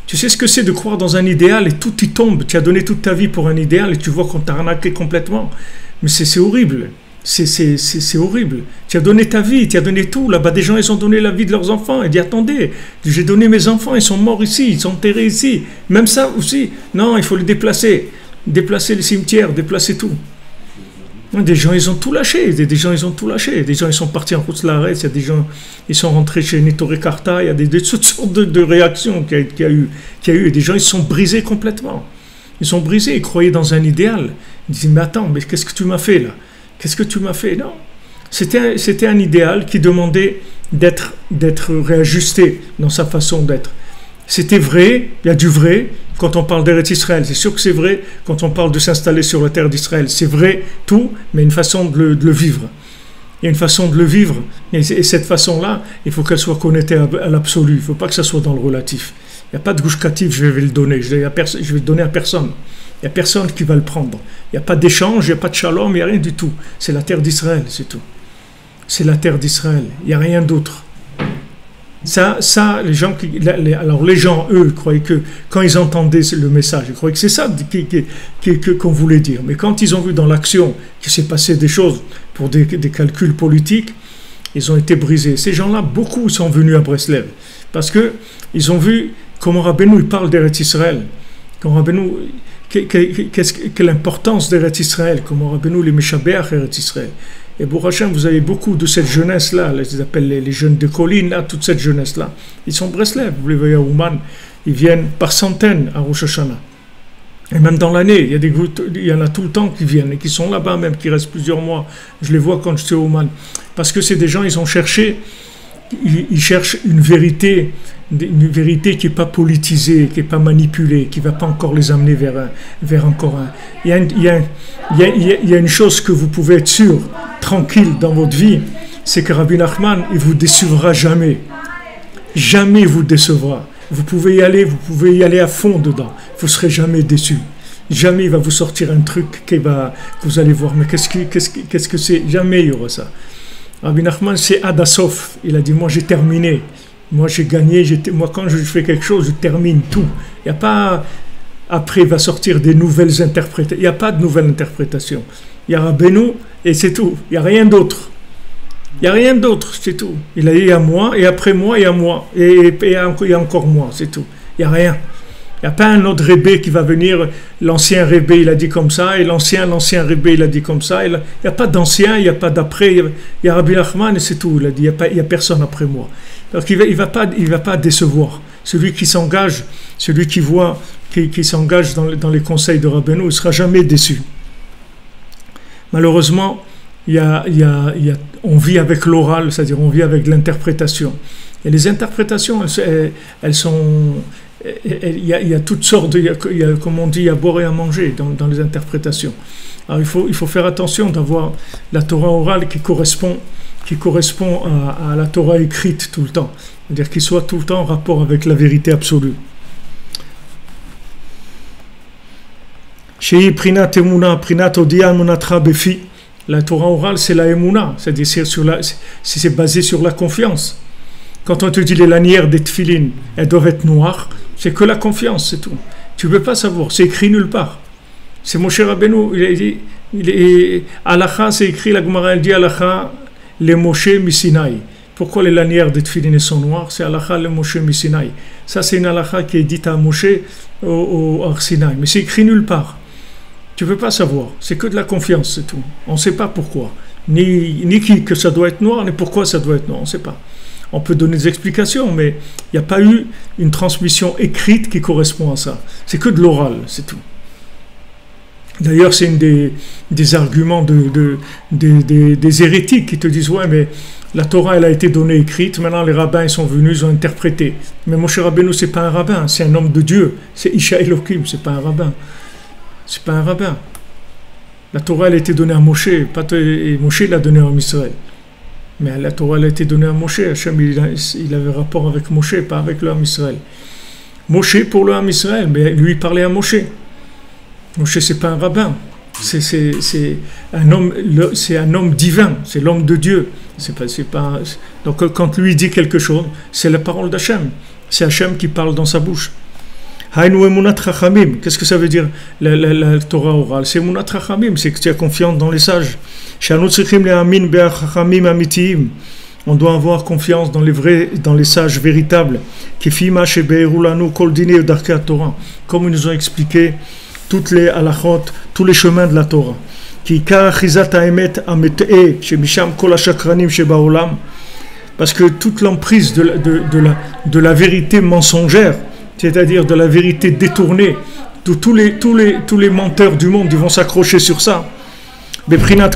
Tu sais ce que c'est de croire dans un idéal et tout y tombe. Tu as donné toute ta vie pour un idéal et tu vois qu'on t'a arnaqué complètement. Mais c'est horrible. C'est horrible. Tu as donné ta vie, tu as donné tout. Là-bas, des gens, ils ont donné la vie de leurs enfants. Et dit, attendez, j'ai donné mes enfants, ils sont morts ici, ils sont enterrés ici. Même ça aussi. Non, il faut les déplacer. Déplacer les cimetières, déplacer tout. Des gens, ils ont tout lâché. Des gens, ils ont tout lâché. Des gens, ils sont partis en route de l'arrêt. Il y a des gens, ils sont rentrés chez Netoré Karta. Il y a toutes sortes de réactions qu'il y a eu. Et des gens, ils sont brisés complètement. Ils sont brisés. Ils croyaient dans un idéal. Ils disaient, mais attends, mais qu'est-ce que tu m'as fait là? Qu'est-ce que tu m'as fait? Non. C'était un idéal qui demandait d'être réajusté dans sa façon d'être. C'était vrai, il y a du vrai quand on parle d'Eretz Israël. C'est sûr que c'est vrai quand on parle de s'installer sur la terre d'Israël. C'est vrai tout, mais une façon de le vivre. Il y a une façon de le vivre, et cette façon-là, il faut qu'elle soit connectée à l'absolu. Il ne faut pas que ça soit dans le relatif. Il n'y a pas de Gush Katif, je vais le donner. Je vais le donner à personne. Il n'y a personne qui va le prendre. Il n'y a pas d'échange, il n'y a pas de shalom, il n'y a rien du tout. C'est la terre d'Israël, c'est tout. C'est la terre d'Israël. Il n'y a rien d'autre. Ça, les gens, eux, croyaient que quand ils entendaient le message, ils croyaient que c'est ça qu'on voulait dire. Mais quand ils ont vu dans l'action qu'il s'est passé des choses pour des calculs politiques, ils ont été brisés. Ces gens-là, beaucoup sont venus à Breslev parce que ils ont vu comment Rabbeinu il parle d'Eretz Israël. Quand Rabbeinu, quelle importance d'Eretz Israël, comment Rabbeinu les Meshabeach Eretz Israël. Et pour Hachem, vous avez beaucoup de cette jeunesse-là, ils appellent les jeunes de collines, là, toute cette jeunesse-là. Ils sont Breslev, vous les voyez à Ouman, ils viennent par centaines à Rosh Hashanah. Et même dans l'année, il y en a tout le temps qui viennent et qui sont là-bas même, qui restent plusieurs mois. Je les vois quand je suis au Ouman. Parce que c'est des gens, ils cherchent une vérité qui n'est pas politisée, qui n'est pas manipulée, qui ne va pas encore les amener vers encore un. Il y a une chose que vous pouvez être sûr, tranquille dans votre vie, c'est que Rabbi Nachman, il ne vous décevra jamais. Jamais il vous décevra. Vous pouvez y aller à fond dedans. Vous ne serez jamais déçu. Jamais il va vous sortir un truc que vous allez voir. Mais qu'est-ce que c'est? Jamais il y aura ça. Rabbi Nachman, c'est Adasof. Il a dit, moi j'ai terminé. Moi j'ai gagné. Moi quand je fais quelque chose, je termine tout. Il n'y a pas... Après, il va sortir des nouvelles interprétations. Il n'y a pas de nouvelles interprétations. Il y a Rabbeinu et c'est tout. Il n'y a rien d'autre. Il n'y a rien d'autre, c'est tout. Il a dit à moi, et après moi, il y a moi. Et il y a encore moi, c'est tout. Il n'y a rien. Il n'y a pas un autre rébé qui va venir. L'ancien rébé, il a dit comme ça, et l'ancien rébé, il a dit comme ça. Il n'y a pas d'ancien, il n'y a pas d'après. Il y a Rabbi Nachman et c'est tout. Il a dit, il n'y a personne après moi. Donc il ne va pas décevoir. Celui qui s'engage, celui qui voit, qui s'engage dans les conseils de Rabbeinu, il ne sera jamais déçu. Malheureusement, on vit avec l'oral, c'est-à-dire on vit avec l'interprétation. Et les interprétations, elles sont... Il y a toutes sortes, comme on dit, il y a à boire et à manger dans les interprétations. Alors il faut faire attention d'avoir la Torah orale qui correspond à la Torah écrite tout le temps. C'est-à-dire qu'il soit tout le temps en rapport avec la vérité absolue. Shei prinat emuna, prinat odia emunatra befi. La Torah orale, c'est la emuna, c'est-à-dire c'est basé sur la confiance. Quand on te dit les lanières des tefilines, elles doivent être noires, c'est que la confiance, c'est tout. Tu ne peux pas savoir, c'est écrit nulle part. C'est Moshe Rabbeinu, Halacha, c'est écrit, la Gemara, elle dit Halacha, les Moshe Misinaï. Pourquoi les lanières des tefilines sont noires? C'est Halacha, les Moshe Misinaï. Ça, c'est une Halacha qui est dite à Moshe au Arsinaï, mais c'est écrit nulle part. Tu ne peux pas savoir, c'est que de la confiance, c'est tout. On ne sait pas pourquoi. Ni que ça doit être noir, ni pourquoi ça doit être noir, on ne sait pas. On peut donner des explications, mais il n'y a pas eu une transmission écrite qui correspond à ça. C'est que de l'oral, c'est tout. D'ailleurs, c'est une des arguments des hérétiques qui te disent « Ouais, mais la Torah, elle a été donnée écrite, maintenant les rabbins ils sont venus, ils ont interprété. » Mais Moshe Rabbeinu, ce n'est pas un rabbin, c'est un homme de Dieu. C'est Isha Elohim, ce n'est pas un rabbin. C'est pas un rabbin. La Torah, elle a été donnée à Moshe, et Moshe l'a donnée à Israël. Mais la Torah, elle a été donnée à Moshe. Hachem, il avait rapport avec Moshe, pas avec le Ham Israël. Moshe pour le Ham Israël, mais lui, il parlait à Moshe. Moshe, c'est pas un rabbin. C'est un homme divin, c'est l'homme de Dieu. Donc, quand lui dit quelque chose, c'est la parole d'Hachem. C'est Hachem qui parle dans sa bouche. Qu'est-ce que ça veut dire la Torah orale? C'est Emunat Chachamim, c'est que tu as confiance dans les sages. On doit avoir confiance dans les sages véritables. Comme ils nous ont expliqué toutes les halachot, tous les chemins de la Torah. Parce que toute l'emprise de la vérité mensongère, c'est-à-dire de la vérité détournée, tous les menteurs du monde, ils vont s'accrocher sur ça. Voilà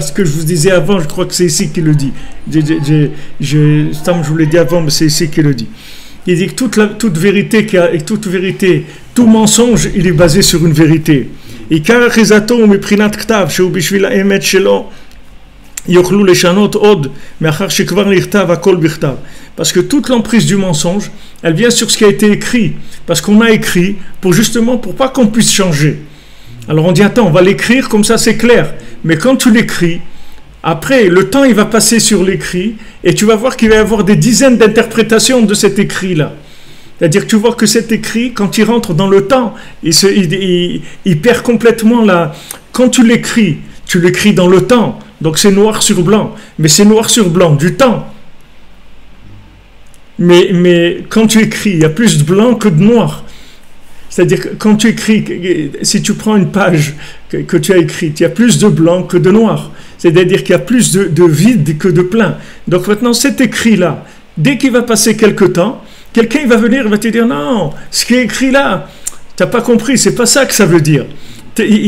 ce que je vous disais avant, je crois que c'est ici qu'il le dit. Je vous l'ai dit avant, mais c'est ici qu'il le dit. Il dit que toute vérité, tout mensonge, il est basé sur une vérité. Parce que toute l'emprise du mensonge, elle vient sur ce qui a été écrit. Parce qu'on a écrit pour pas qu'on puisse changer. Alors on dit, attends, on va l'écrire, comme ça c'est clair. Mais quand tu l'écris, après, le temps il va passer sur l'écrit, et tu vas voir qu'il va y avoir des dizaines d'interprétations de cet écrit-là. C'est-à-dire que tu vois que cet écrit, quand il rentre dans le temps, il perd complètement la... Quand tu l'écris dans le temps, donc c'est noir sur blanc, mais c'est noir sur blanc du temps. Mais quand tu écris, il y a plus de blanc que de noir. C'est-à-dire que quand tu écris, si tu prends une page que tu as écrite, il y a plus de blanc que de noir. C'est-à-dire qu'il y a plus de vide que de plein. Donc maintenant, cet écrit-là, dès qu'il va passer quelque temps, quelqu'un va venir et va te dire non, ce qui est écrit là, tu n'as pas compris, c'est pas ça que ça veut dire.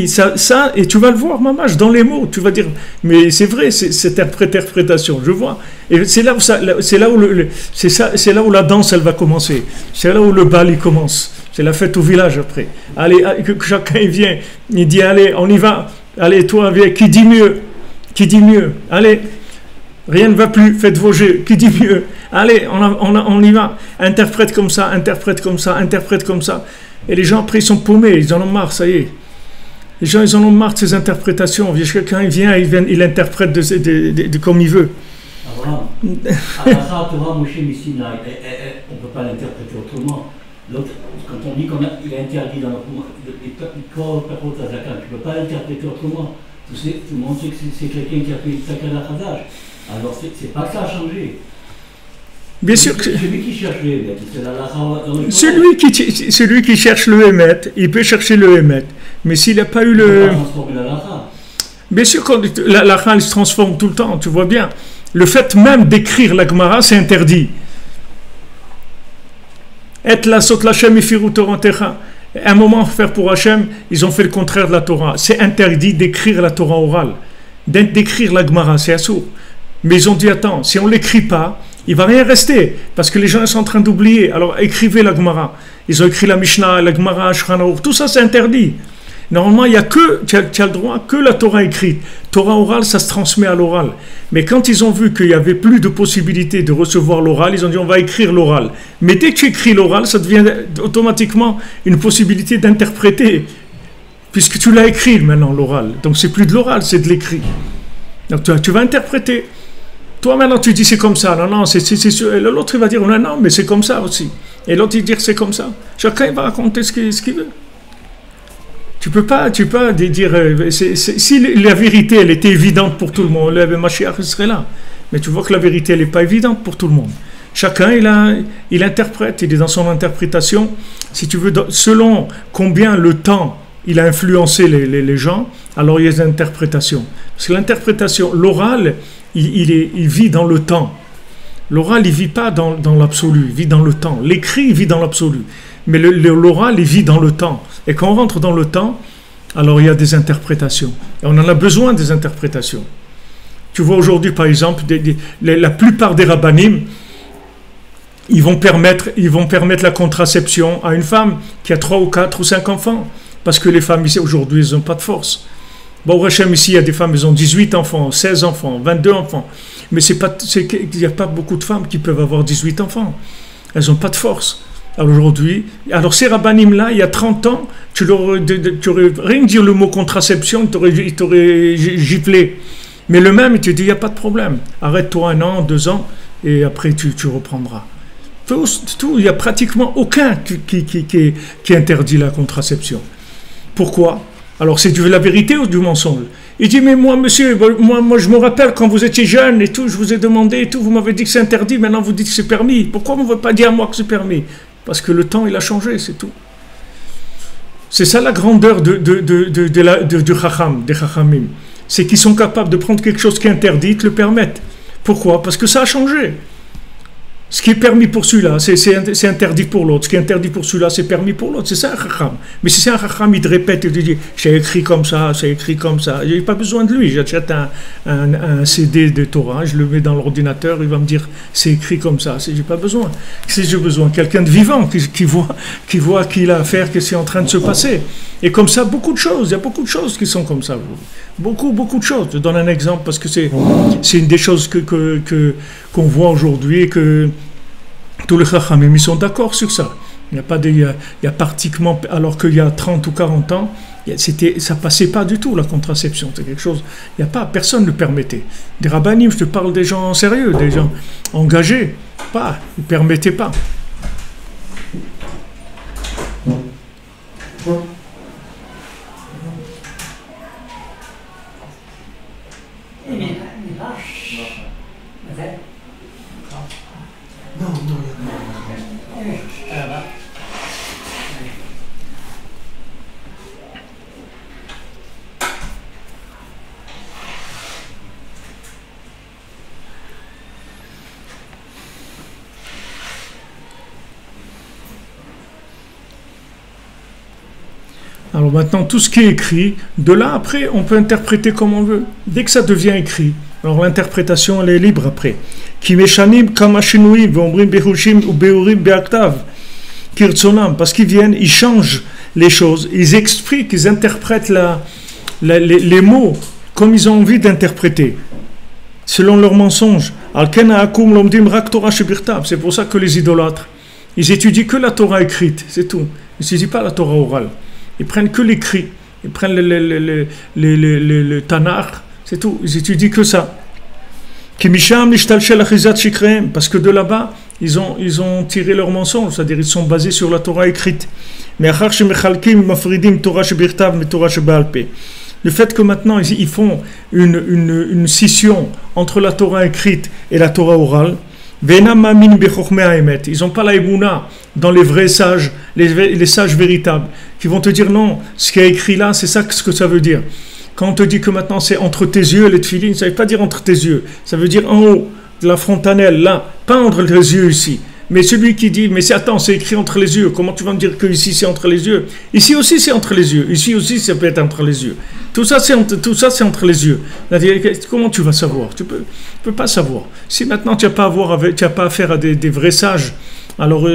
Ça, et tu vas le voir, mamache, dans les mots, tu vas dire, mais c'est vrai, c'est cette interprétation, je vois. Et c'est là où c'est là où la danse, elle va commencer. C'est là où le bal, il commence. C'est la fête au village après. Allez, que chacun il vient, il dit, allez, on y va. Allez, toi, viens, qui dit mieux? Qui dit mieux? Allez, rien ne va plus, faites vos jeux. Qui dit mieux? Allez, on y va. Interprète comme ça, interprète comme ça, interprète comme ça. Et les gens, après, ils sont paumés, ils en ont marre, ça y est. Les gens, ils en ont marre de ces interprétations. Quelqu'un, il vient, il interprète comme il veut. Abraham, Allah, Torah, Moshe, Messina, on ne peut pas l'interpréter autrement. Quand on dit qu'il est interdit dans le corps, tu ne peux pas l'interpréter autrement. Tu montres que c'est quelqu'un qui a fait une takana chadaj. Alors, c'est pas que ça a changé. Bien sûr que celui qui cherche le Hémet, c'est la celui qui cherche le Hémet, il peut chercher le Hémet. Mais s'il n'a pas eu le... Bien sûr que l'Acha, il se transforme tout le temps, tu vois bien. Le fait même d'écrire la Gemara, c'est interdit. Et la sot l'Hachem ifiru Torantecha. À un moment, faire pour Hachem, ils ont fait le contraire de la Torah. C'est interdit d'écrire la Torah orale. D'écrire la Gemara, c'est assourd. Mais ils ont dit, attends, si on ne l'écrit pas, il ne va rien rester, parce que les gens sont en train d'oublier. Alors écrivez la Gemara. Ils ont écrit la Mishnah, la Gemara, Shulchan Aruch, tout ça c'est interdit. Normalement, il y a que, tu as le droit que la Torah écrite. Torah orale, ça se transmet à l'oral. Mais quand ils ont vu qu'il n'y avait plus de possibilité de recevoir l'oral, ils ont dit on va écrire l'oral. Mais dès que tu écris l'oral, ça devient automatiquement une possibilité d'interpréter, puisque tu l'as écrit maintenant l'oral. Donc c'est plus de l'oral, c'est de l'écrit. Donc tu vas interpréter. Toi maintenant tu dis c'est comme ça, non, c'est sûr. Et l'autre il va dire non, mais c'est comme ça aussi. Et l'autre il dit c'est comme ça. Chacun il va raconter ce qu'il veut. Tu peux pas dire si la vérité elle était évidente pour tout le monde, le Mashiach serait là. Mais tu vois que la vérité elle n'est pas évidente pour tout le monde. Chacun il interprète, il est dans son interprétation. Si tu veux, selon combien le temps il a influencé les gens, alors il y a des interprétations. Parce que l'interprétation, l'oral, il vit dans le temps. L'oral, il ne vit pas dans l'absolu, il vit dans le temps. L'écrit, il vit dans l'absolu. Mais l'oral, il vit dans le temps. Et quand on rentre dans le temps, alors il y a des interprétations. Et on en a besoin des interprétations. Tu vois aujourd'hui, par exemple, la plupart des rabbanim, ils vont permettre la contraception à une femme qui a 3 ou 4 ou 5 enfants. Parce que les femmes ici, aujourd'hui, elles n'ont pas de force. Bon, Hachem, ici, il y a des femmes, elles ont 18 enfants, 16 enfants, 22 enfants. Mais il n'y a pas beaucoup de femmes qui peuvent avoir 18 enfants. Elles n'ont pas de force. Alors aujourd'hui, ces rabbanim-là, il y a 30 ans, tu aurais rien que dire le mot contraception, il t'aurait giflé. Mais le même, il te dit, il n'y a pas de problème. Arrête-toi 1 an, 2 ans, et après tu reprendras. Il n'y a pratiquement aucun qui interdit la contraception. Pourquoi? Alors c'est la vérité ou du mensonge? Il dit, mais moi, monsieur, moi je me rappelle quand vous étiez jeune et tout, je vous ai demandé et tout, vous m'avez dit que c'est interdit, maintenant vous dites que c'est permis. Pourquoi vous ne pouvez pas dire à moi que c'est permis? Parce que le temps, il a changé, c'est tout. C'est ça la grandeur du Chacham, des Chachamim. C'est qu'ils sont capables de prendre quelque chose qui est interdit, de le permettre. Pourquoi? Parce que ça a changé. Ce qui est permis pour celui-là, c'est interdit pour l'autre. Ce qui est interdit pour celui-là, c'est permis pour l'autre. C'est ça un chacham. Mais si c'est un chacham, il te répète, il te dit, j'ai écrit comme ça, j'ai écrit comme ça. Je n'ai pas besoin de lui. J'achète un CD de Torah, je le mets dans l'ordinateur, il va me dire, c'est écrit comme ça. Je n'ai pas besoin. Si j'ai besoin, quelqu'un de vivant qui voit qu'il a affaire, que c'est en train de se passer. Et comme ça, beaucoup de choses. Il y a beaucoup de choses qui sont comme ça. Beaucoup de choses. Je donne un exemple parce que c'est une des choses qu'on voit aujourd'hui et que tous les chachamim, ils sont d'accord sur ça. Il y a pratiquement, alors qu'il y a 30 ou 40 ans, ça passait pas du tout la contraception. C'est quelque chose, personne ne le permettait. Des rabbanim, je te parle des gens sérieux, des gens engagés, ils ne permettaient pas. Alors maintenant, tout ce qui est écrit, de là après, on peut interpréter comme on veut. Dès que ça devient écrit, alors l'interprétation, elle est libre après. Parce qu'ils viennent, ils changent les choses, ils expliquent, ils interprètent les mots comme ils ont envie d'interpréter, selon leurs mensonges. C'est pour ça que les idolâtres, ils étudient que la Torah écrite, c'est tout. Ils n'étudient pas la Torah orale. Ils prennent que l'écrit, ils prennent le Tanakh, c'est tout. Ils étudient que ça. Parce que de là-bas, ils ont tiré leur mensonge, c'est-à-dire ils sont basés sur la Torah écrite. Le fait que maintenant ils font une scission entre la Torah écrite et la Torah orale, ils n'ont pas la émouna dans les vrais sages, les sages véritables, qui vont te dire non, ce qui est écrit là, c'est ça ce que ça veut dire. Quand on te dit que maintenant c'est entre tes yeux, les tefilines, ça ne veut pas dire entre tes yeux, ça veut dire en haut de la frontanelle, là, pas entre les yeux ici. Mais celui qui dit, mais c'est écrit entre les yeux, comment tu vas me dire que ici c'est entre les yeux? Ici aussi c'est entre les yeux, ici aussi ça peut être entre les yeux. Tout ça c'est entre les yeux. Comment tu vas savoir? Tu peux pas savoir. Si maintenant tu n'as pas affaire à des vrais sages, alors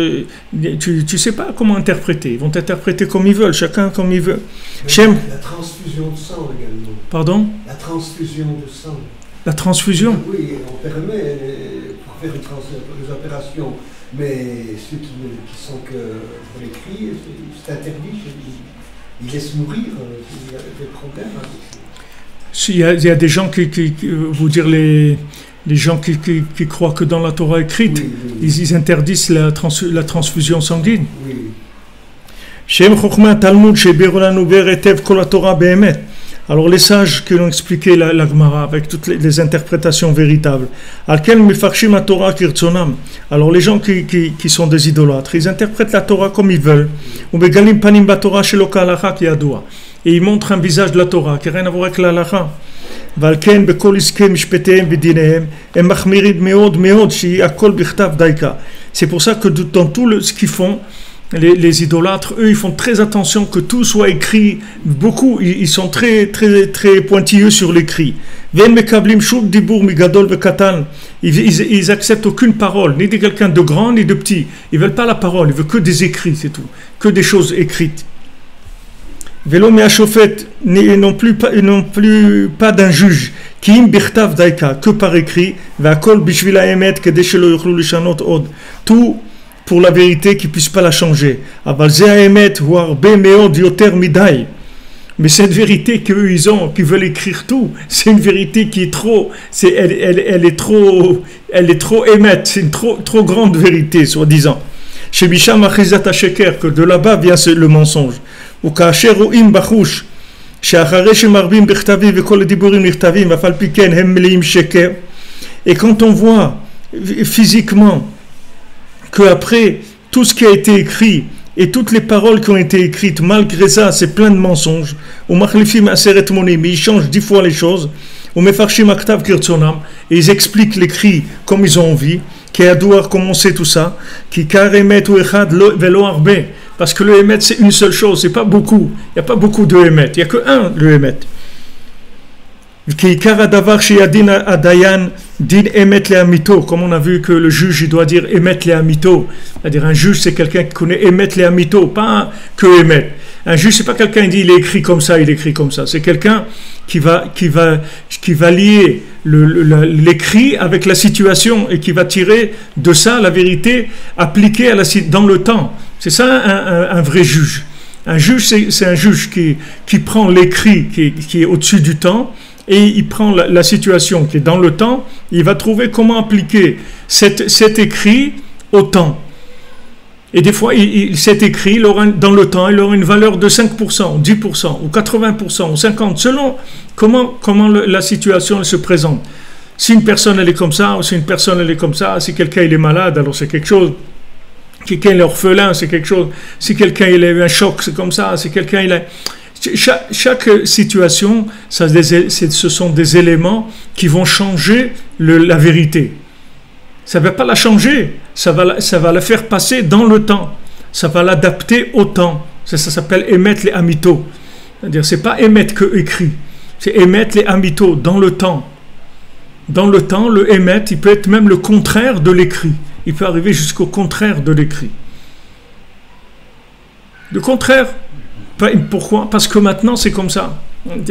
tu sais pas comment interpréter. Ils vont t'interpréter comme ils veulent, chacun comme il veut. La transfusion de sang également. Pardon? La transfusion de sang. La transfusion? Oui, on permet pour faire des opérations, mais ceux qui sont que pour les cris, c'est interdit. Ils laissent mourir, il y a des problèmes avec ça. Il y a des gens vous dire les gens qui croient que dans la Torah écrite, oui. Ils interdisent la transfusion sanguine. Oui. Alors les sages qui ont expliqué la Gemara avec toutes les interprétations véritables. Alors les gens qui sont des idolâtres, ils interprètent la Torah comme ils veulent. Et ils montrent un visage de la Torah qui n'a rien à voir avec la halakha. C'est pour ça que dans tout ce qu'ils font, les idolâtres, eux, ils font très attention que tout soit écrit. Beaucoup, ils sont très, très, très pointilleux sur l'écrit. Ils acceptent aucune parole, ni de quelqu'un de grand, ni de petit. Ils veulent pas la parole, ils veulent que des écrits, c'est tout. Que des choses écrites. Non plus pas d'un juge, que par écrit, tout pour la vérité qui ne puisse pas la changer. Mais cette vérité qu'eux ils ont, qui veulent écrire tout, c'est une vérité qui est trop, elle est trop émette, c'est une trop grande vérité, soi-disant. Chez Bisham Achizat Sheker, que de là-bas vient le mensonge. Ou Kacher ou Im Bachush, chez Acharesh Marbim Birtavi, Vekol Diburim Birtavi, Mafal Piken, Hemleim Sheker. Et quand on voit physiquement que après tout ce qui a été écrit et toutes les paroles qui ont été écrites, malgré ça, c'est plein de mensonges. Ou Machlifim Aseret Monim, ils changent 10 fois les choses. Ou Mefarshim Aktav Kirtzonam, et ils expliquent l'écrit comme ils ont envie. Qui a dû commencer tout ça. Qui Karemet ou Echad Velo Arbe. Parce que le Emet, c'est une seule chose, c'est pas beaucoup. Il n'y a pas beaucoup de Emet, il n'y a que un, le Emet. Comme on a vu que le juge il doit dire Emet le Amito, c'est-à-dire un juge c'est quelqu'un qui connaît Emet le Amito, pas que Emet. Un juge c'est pas quelqu'un qui dit il est écrit comme ça, il écrit comme ça. C'est quelqu'un qui va lier l'écrit avec la situation et qui va tirer de ça la vérité appliquée dans le temps. C'est ça un vrai juge. Un juge c'est un juge qui prend l'écrit qui est au-dessus du temps. Et il prend la situation qui est dans le temps, il va trouver comment appliquer cet écrit au temps. Et des fois, cet écrit, dans le temps, il aura une valeur de 5%, 10%, ou 80%, ou 50%, selon comment la situation se présente. Si une personne elle est comme ça, ou si une personne elle est comme ça, si quelqu'un il est malade, alors c'est quelque chose. Si quelqu'un est orphelin, c'est quelque chose. Si quelqu'un il a eu un choc, c'est comme ça. Si quelqu'un il a... Chaque situation, ce sont des éléments qui vont changer la vérité. Ça ne va pas la changer, ça va la faire passer dans le temps. Ça va l'adapter au temps. Ça s'appelle émettre les amitos. C'est-à-dire, c'est pas émettre que écrit, c'est émettre les amito dans le temps. Dans le temps, le émettre, il peut être même le contraire de l'écrit. Il peut arriver jusqu'au contraire de l'écrit. Le contraire. Pourquoi? Parce que maintenant, c'est comme ça.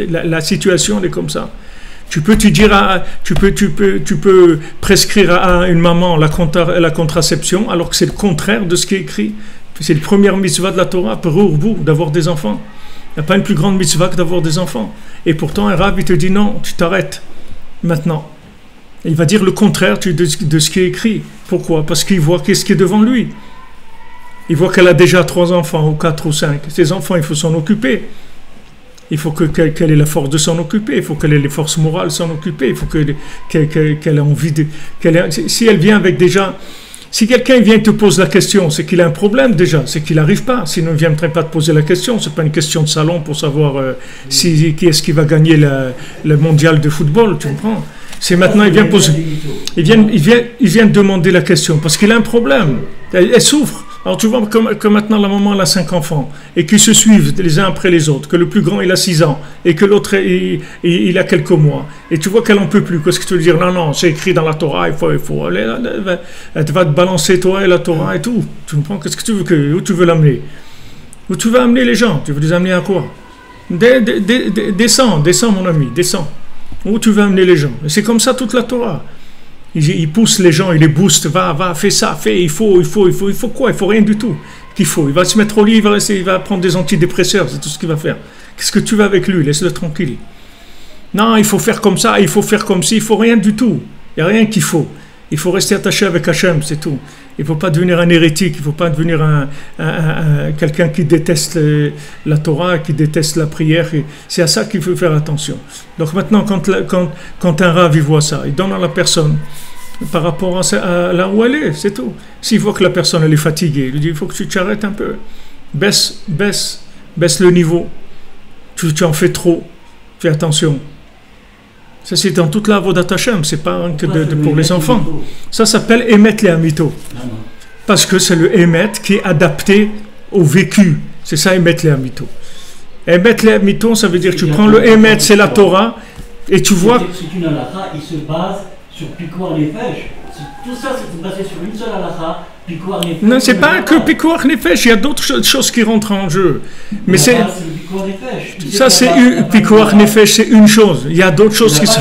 La situation, elle est comme ça. Tu peux prescrire à une maman la contraception alors que c'est le contraire de ce qui est écrit. C'est la première mitzvah de la Torah, d'avoir des enfants. Il n'y a pas une plus grande mitzvah que d'avoir des enfants. Et pourtant, un rabbin, il te dit non, tu t'arrêtes maintenant. Il va dire le contraire de ce qui est écrit. Pourquoi? Parce qu'il voit qu'est-ce qui est devant lui. Il voit qu'elle a déjà 3 enfants, ou 4 ou 5. Ces enfants, il faut s'en occuper. Il faut qu'elle ait la force de s'en occuper. Il faut qu'elle ait les forces morales de s'en occuper. Il faut qu'elle ait envie de... Si elle vient avec déjà... Si quelqu'un vient et te pose la question, c'est qu'il a un problème déjà, c'est qu'il n'arrive pas. Sinon, il ne viendrait pas te poser la question. Ce n'est pas une question de salon pour savoir qui est-ce qui va gagner le mondial de football, tu comprends? C'est maintenant, il vient poser... Il vient demander la question parce qu'il a un problème. Elle souffre. Alors tu vois que maintenant la maman elle a 5 enfants et qu'ils se suivent les uns après les autres, que le plus grand il a 6 ans et que l'autre il a quelques mois. Et tu vois qu'elle n'en peut plus. Qu'est-ce que tu veux dire? Non, c'est écrit dans la Torah, il faut elle va te balancer toi et la Torah et tout. Tu comprends? Qu'est-ce que tu veux où tu veux l'amener? Où tu veux amener les gens? Tu veux les amener à quoi? Descends mon ami, descends. Où tu veux amener les gens? Et c'est comme ça toute la Torah. Il pousse les gens, il les booste, va, fais ça, il faut quoi? Il faut rien du tout. Il va se mettre au lit, il va prendre des antidépresseurs, c'est tout ce qu'il va faire. Qu'est-ce que tu veux avec lui? Laisse-le tranquille. Non, il faut faire comme ça, il faut faire comme ci, il faut rien du tout. Il n'y a rien qu'il faut. Il faut rester attaché avec Hachem, c'est tout. Il ne faut pas devenir un hérétique, il ne faut pas devenir quelqu'un qui déteste la Torah, qui déteste la prière. C'est à ça qu'il faut faire attention. Donc maintenant, quand un rav il voit ça, il donne à la personne par rapport à là où elle est, c'est tout. S'il voit que la personne elle est fatiguée, il lui dit il faut que tu t'arrêtes un peu. Baisse le niveau. Tu en fais trop. Fais attention. Ça, c'est dans toute la Avodat Hashem, c'est pas que pour les enfants. Ça s'appelle émettre les amito. Parce que c'est le émettre qui est adapté au vécu. C'est ça, émettre les amito. Émettre les amito, ça veut dire que tu prends le émettre, c'est la Torah, et tu vois. C'est une halakha, il se base sur Pikuar Nefesh. Tout ça, c'est basé sur une seule halakha. Non, c'est pas que Pikuar Nefesh, il y a d'autres choses qui rentrent en jeu. Mais c'est. Ça, c'est Pikuar Nefesh, c'est une chose. Il y a d'autres choses qui sont.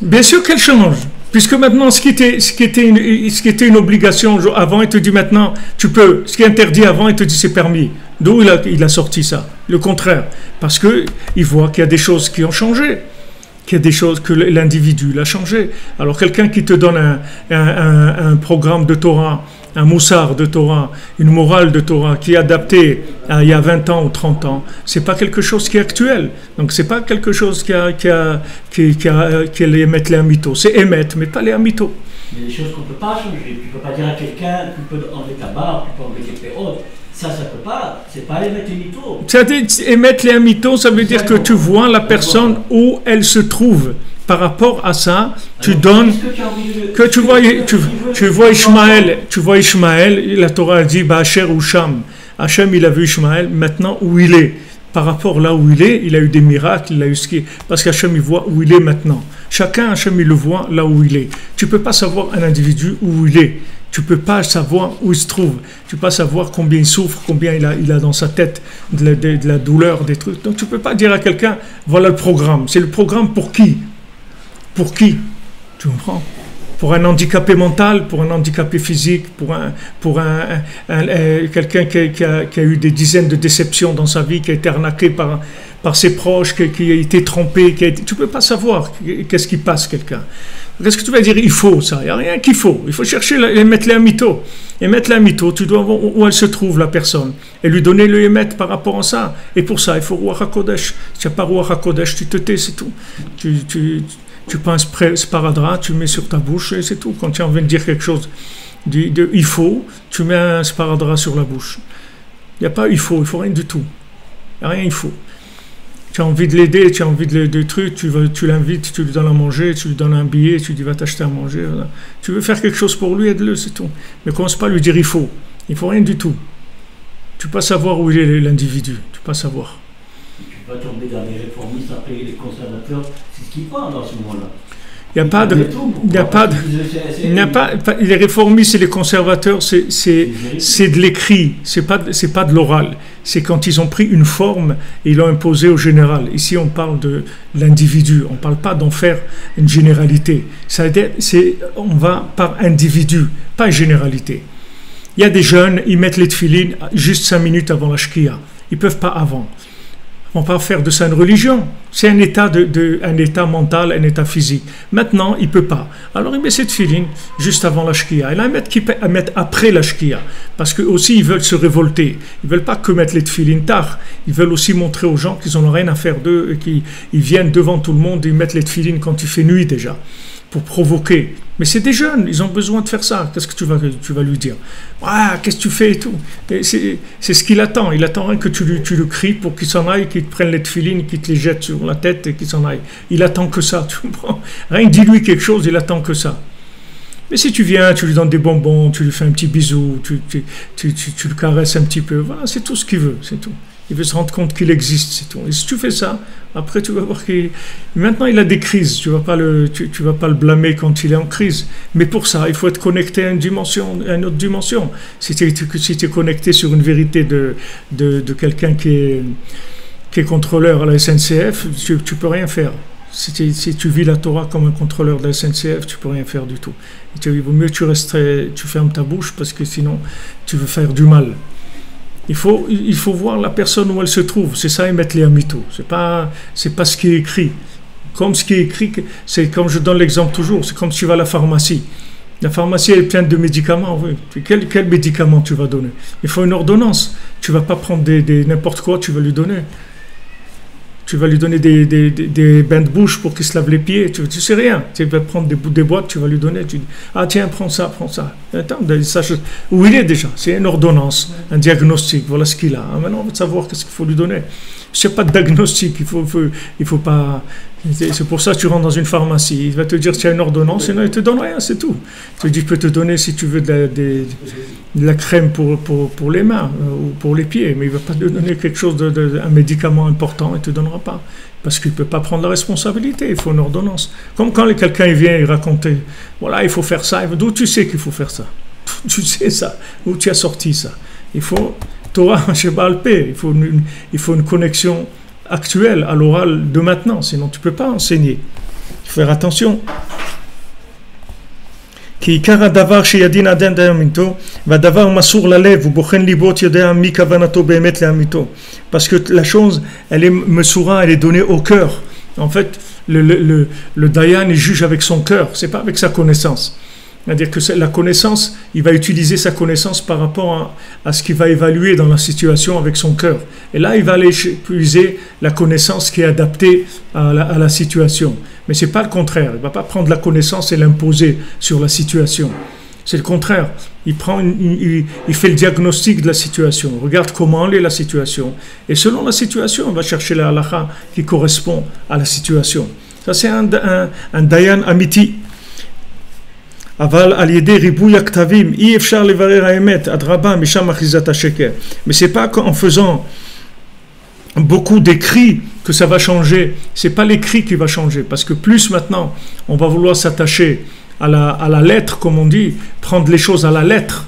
Bien sûr qu'elle change. Puisque maintenant, ce qui était une obligation avant, il te dit maintenant, tu peux. Ce qui est interdit avant, il te dit c'est permis. D'où il a sorti ça? Le contraire. Parce qu'il voit qu'il y a des choses qui ont changé. Qu'il y a des choses que l'individu l'a changé. Alors quelqu'un qui te donne un programme de Torah, un moussard de Torah, une morale de Torah qui est adaptée à il y a 20 ans ou 30 ans, c'est pas quelque chose qui est actuel. Donc c'est pas quelque chose qui émettre les amitos. C'est émettre, mais pas les amitos. Il y a des choses qu'on ne peut pas changer. Tu ne peux pas dire à quelqu'un, tu peux enlever ta barbe, tu peux enlever tes pérotes. Ça peut pas, c'est pas émettre les mitos. C'est émettre les mitos, ça veut dire que tu vois la personne où elle se trouve. Par rapport à ça, tu donnes, que tu vois Ishmaël, la Torah dit, Ba'asher ou Sham. Hachem, il a vu Ishmaël, maintenant où il est. Par rapport là où il est, il a eu des miracles, il a eu ce qui est. Parce qu'Hachem, il voit où il est maintenant. Chacun, Hachem, il le voit là où il est. Tu ne peux pas savoir un individu où il est. Tu ne peux pas savoir où il se trouve. Tu ne peux pas savoir combien il souffre, combien il a dans sa tête de la douleur, des trucs. Donc tu ne peux pas dire à quelqu'un, voilà le programme. C'est le programme pour qui? Pour qui? Tu comprends? Pour un handicapé mental, pour un handicapé physique, pour quelqu'un qui a eu des dizaines de déceptions dans sa vie, qui a été arnaqué par ses proches, qui a été trompé. Tu ne peux pas savoir qu'est-ce qui passe quelqu'un. Qu'est-ce que tu vas dire? Il faut ça. Il n'y a rien qu'il faut. Il faut chercher et mettre les amitos. Et mettre les amitos, tu dois voir où elle se trouve, la personne. Et lui donner le émettre par rapport à ça. Et pour ça, il faut Ruach HaKodesh. Si tu n'as pas Ruach HaKodesh, tu te tais, c'est tout. Tu prends un sparadrap, tu le mets sur ta bouche et c'est tout. Quand tu as envie de dire quelque chose, il faut, tu mets un sparadrap sur la bouche. Il n'y a pas il faut rien du tout. Il n'y a rien il faut. Tu as envie de l'aider, tu as envie de trucs, tu l'invites, tu lui donnes à manger, tu lui donnes un billet, tu lui dis va t'acheter à manger. Voilà. Tu veux faire quelque chose pour lui, aide-le, c'est tout. Mais commence pas à lui dire il faut rien du tout. Tu ne peux pas savoir où il est l'individu, tu ne peux pas savoir. va tomber dans les réformistes, après les conservateurs, c'est ce qu'ils parlent dans ce moment-là. Il n'y a pas de. Il n'y a pas de. Il n'y a pas. Les réformistes et les conservateurs, c'est de l'écrit, c'est pas de l'oral. C'est quand ils ont pris une forme et ils l'ont imposée au général. Ici, on parle de l'individu. On ne parle pas d'en faire une généralité. On va par individu, pas une généralité. Il y a des jeunes, ils mettent les tefilines juste 5 minutes avant la shkia. Ils ne peuvent pas avant. On ne peut pas faire de ça une religion. C'est un état, un état mental, un état physique. Maintenant, il ne peut pas. Alors, il met cette tefilines juste avant la shkia. Il y en a qui mettent après la shkia. Parce qu'eux aussi, ils veulent se révolter. Ils ne veulent pas que mettre les tefilines tard. Ils veulent aussi montrer aux gens qu'ils n'ont rien à faire d'eux et qu'ils viennent devant tout le monde et ils mettent les tefilines quand il fait nuit déjà. Pour provoquer. Mais c'est des jeunes, ils ont besoin de faire ça. Qu'est-ce que tu vas lui dire? Ah, qu'est-ce que tu fais et tout. C'est ce qu'il attend. Il attend rien que tu le cries pour qu'il s'en aille, qu'il te prenne les tefilines, qu'il te les jette sur la tête et qu'il s'en aille. Il attend que ça, tu comprends? Rien que dis-lui quelque chose, il attend que ça. Mais si tu viens, tu lui donnes des bonbons, tu lui fais un petit bisou, tu le caresses un petit peu, voilà, c'est tout ce qu'il veut, c'est tout. Il veut se rendre compte qu'il existe, c'est tout. Et si tu fais ça, après tu vas voir qu'il... Maintenant il a des crises, tu vas pas le blâmer quand il est en crise. Mais pour ça, il faut être connecté à une autre dimension. Si tu es connecté sur une vérité de quelqu'un qui est contrôleur à la SNCF, tu peux rien faire. Si tu vis la Torah comme un contrôleur de la SNCF, tu peux rien faire du tout. Il vaut mieux que tu fermes ta bouche parce que sinon tu veux faire du mal. Il faut voir la personne où elle se trouve. C'est ça, et mettre les amito. C'est pas ce qui est écrit. Comme ce qui est écrit, c'est comme je donne l'exemple toujours, c'est comme si tu vas à la pharmacie. La pharmacie elle est pleine de médicaments. Oui. Quel médicament tu vas donner? Il faut une ordonnance. Tu vas pas prendre n'importe quoi, tu vas lui donner. Tu vas lui donner des bains de bouche pour qu'il se lave les pieds. Tu sais rien. Tu vas prendre des boîtes, tu vas lui donner. Tu dis, ah tiens, prends ça, prends ça. Attends, sache où il est déjà. C'est une ordonnance, un diagnostic. Voilà ce qu'il a. Maintenant, on va savoir qu'est-ce qu'il faut lui donner. Si il n'y a pas de diagnostic, il faut pas... C'est pour ça que tu rentres dans une pharmacie. Il va te dire qu'il y a une ordonnance, sinon il ne te donne rien, c'est tout. Tu dis, il peut te donner, si tu veux, de la crème pour les mains ou pour les pieds, mais il ne va pas te donner quelque chose, un médicament important, il ne te donnera pas. Parce qu'il ne peut pas prendre la responsabilité, il faut une ordonnance. Comme quand quelqu'un vient et raconte, voilà, il faut faire ça, d'où tu sais qu'il faut faire ça? Tu sais ça, où tu as sorti ça? Il faut... Torah, Sheba'al Peh, il faut une connexion actuelle à l'oral de maintenant, sinon tu ne peux pas enseigner. Il faut faire attention. Parce que la chose, elle est mesura, elle est donnée au cœur. En fait, le Dayan, il juge avec son cœur, c'est pas avec sa connaissance. C'est-à-dire que la connaissance, il va utiliser sa connaissance par rapport à ce qu'il va évaluer dans la situation avec son cœur. Et là, il va aller puiser la connaissance qui est adaptée à la situation. Mais ce n'est pas le contraire. Il ne va pas prendre la connaissance et l'imposer sur la situation. C'est le contraire. Il fait le diagnostic de la situation. Il regarde comment est la situation. Et selon la situation, il va chercher la halakha qui correspond à la situation. Ça, c'est un dayan amiti. Mais c'est pas qu'en faisant beaucoup d'écrits que ça va changer. C'est pas l'écrit qui va changer, parce que plus maintenant on va vouloir s'attacher à la lettre, comme on dit, prendre les choses à la lettre.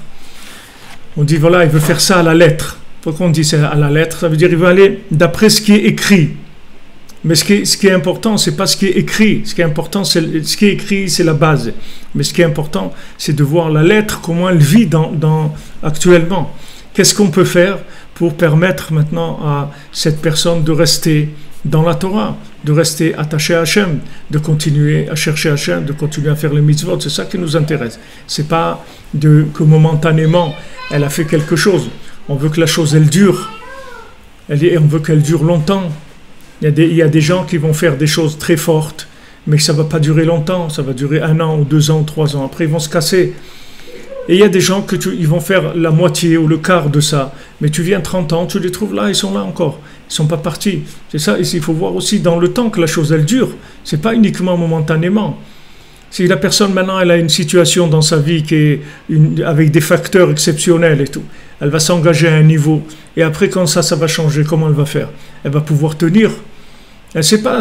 On dit voilà, il veut faire ça à la lettre. Pourquoi on dit ça à la lettre? Ça veut dire il veut aller d'après ce qui est écrit. Mais ce qui est important, c'est pas ce qui est écrit. Ce qui est important, ce qui est écrit, c'est la base. Mais ce qui est important, c'est de voir la lettre, comment elle vit actuellement. Qu'est-ce qu'on peut faire pour permettre maintenant à cette personne de rester dans la Torah, de rester attaché à Hachem, de continuer à chercher Hachem, de continuer à faire les mitzvot. C'est ça qui nous intéresse. C'est pas que momentanément, elle a fait quelque chose. On veut que la chose, elle dure. On veut qu'elle dure longtemps. Il y a des gens qui vont faire des choses très fortes, mais ça ne va pas durer longtemps, ça va durer 1 an, ou 2 ans, ou 3 ans, après ils vont se casser. Et il y a des gens ils vont faire la moitié ou le quart de ça, mais tu viens 30 ans, tu les trouves là, ils sont là encore, ils ne sont pas partis. C'est ça, il faut voir aussi dans le temps que la chose elle dure, ce n'est pas uniquement momentanément. Si la personne maintenant elle a une situation dans sa vie qui est avec des facteurs exceptionnels et tout, elle va s'engager à un niveau. Et après, quand ça va changer, comment elle va faire? Elle va pouvoir tenir. Elle ne sait pas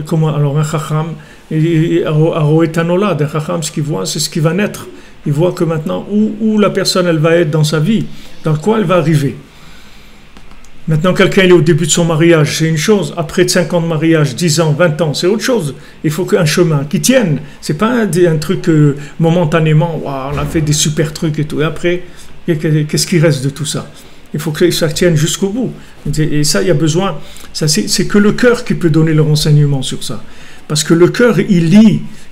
comment. Alors, un chacham, Aroetanola, un chacham, ce qu'il voit, c'est ce qui va naître. Il voit que maintenant, où la personne, elle va être dans sa vie, dans quoi elle va arriver. Maintenant, quelqu'un il est au début de son mariage, c'est une chose. Après 5 ans de mariage, 10 ans, 20 ans, c'est autre chose. Il faut qu'un chemin qui tienne. C'est pas un truc momentanément, wow, on a fait des super trucs et tout. Et après, qu'est-ce qui reste de tout ça? Il faut que ça tienne jusqu'au bout. Et ça, il y a besoin. C'est que le cœur qui peut donner le renseignement sur ça. Parce que le cœur, il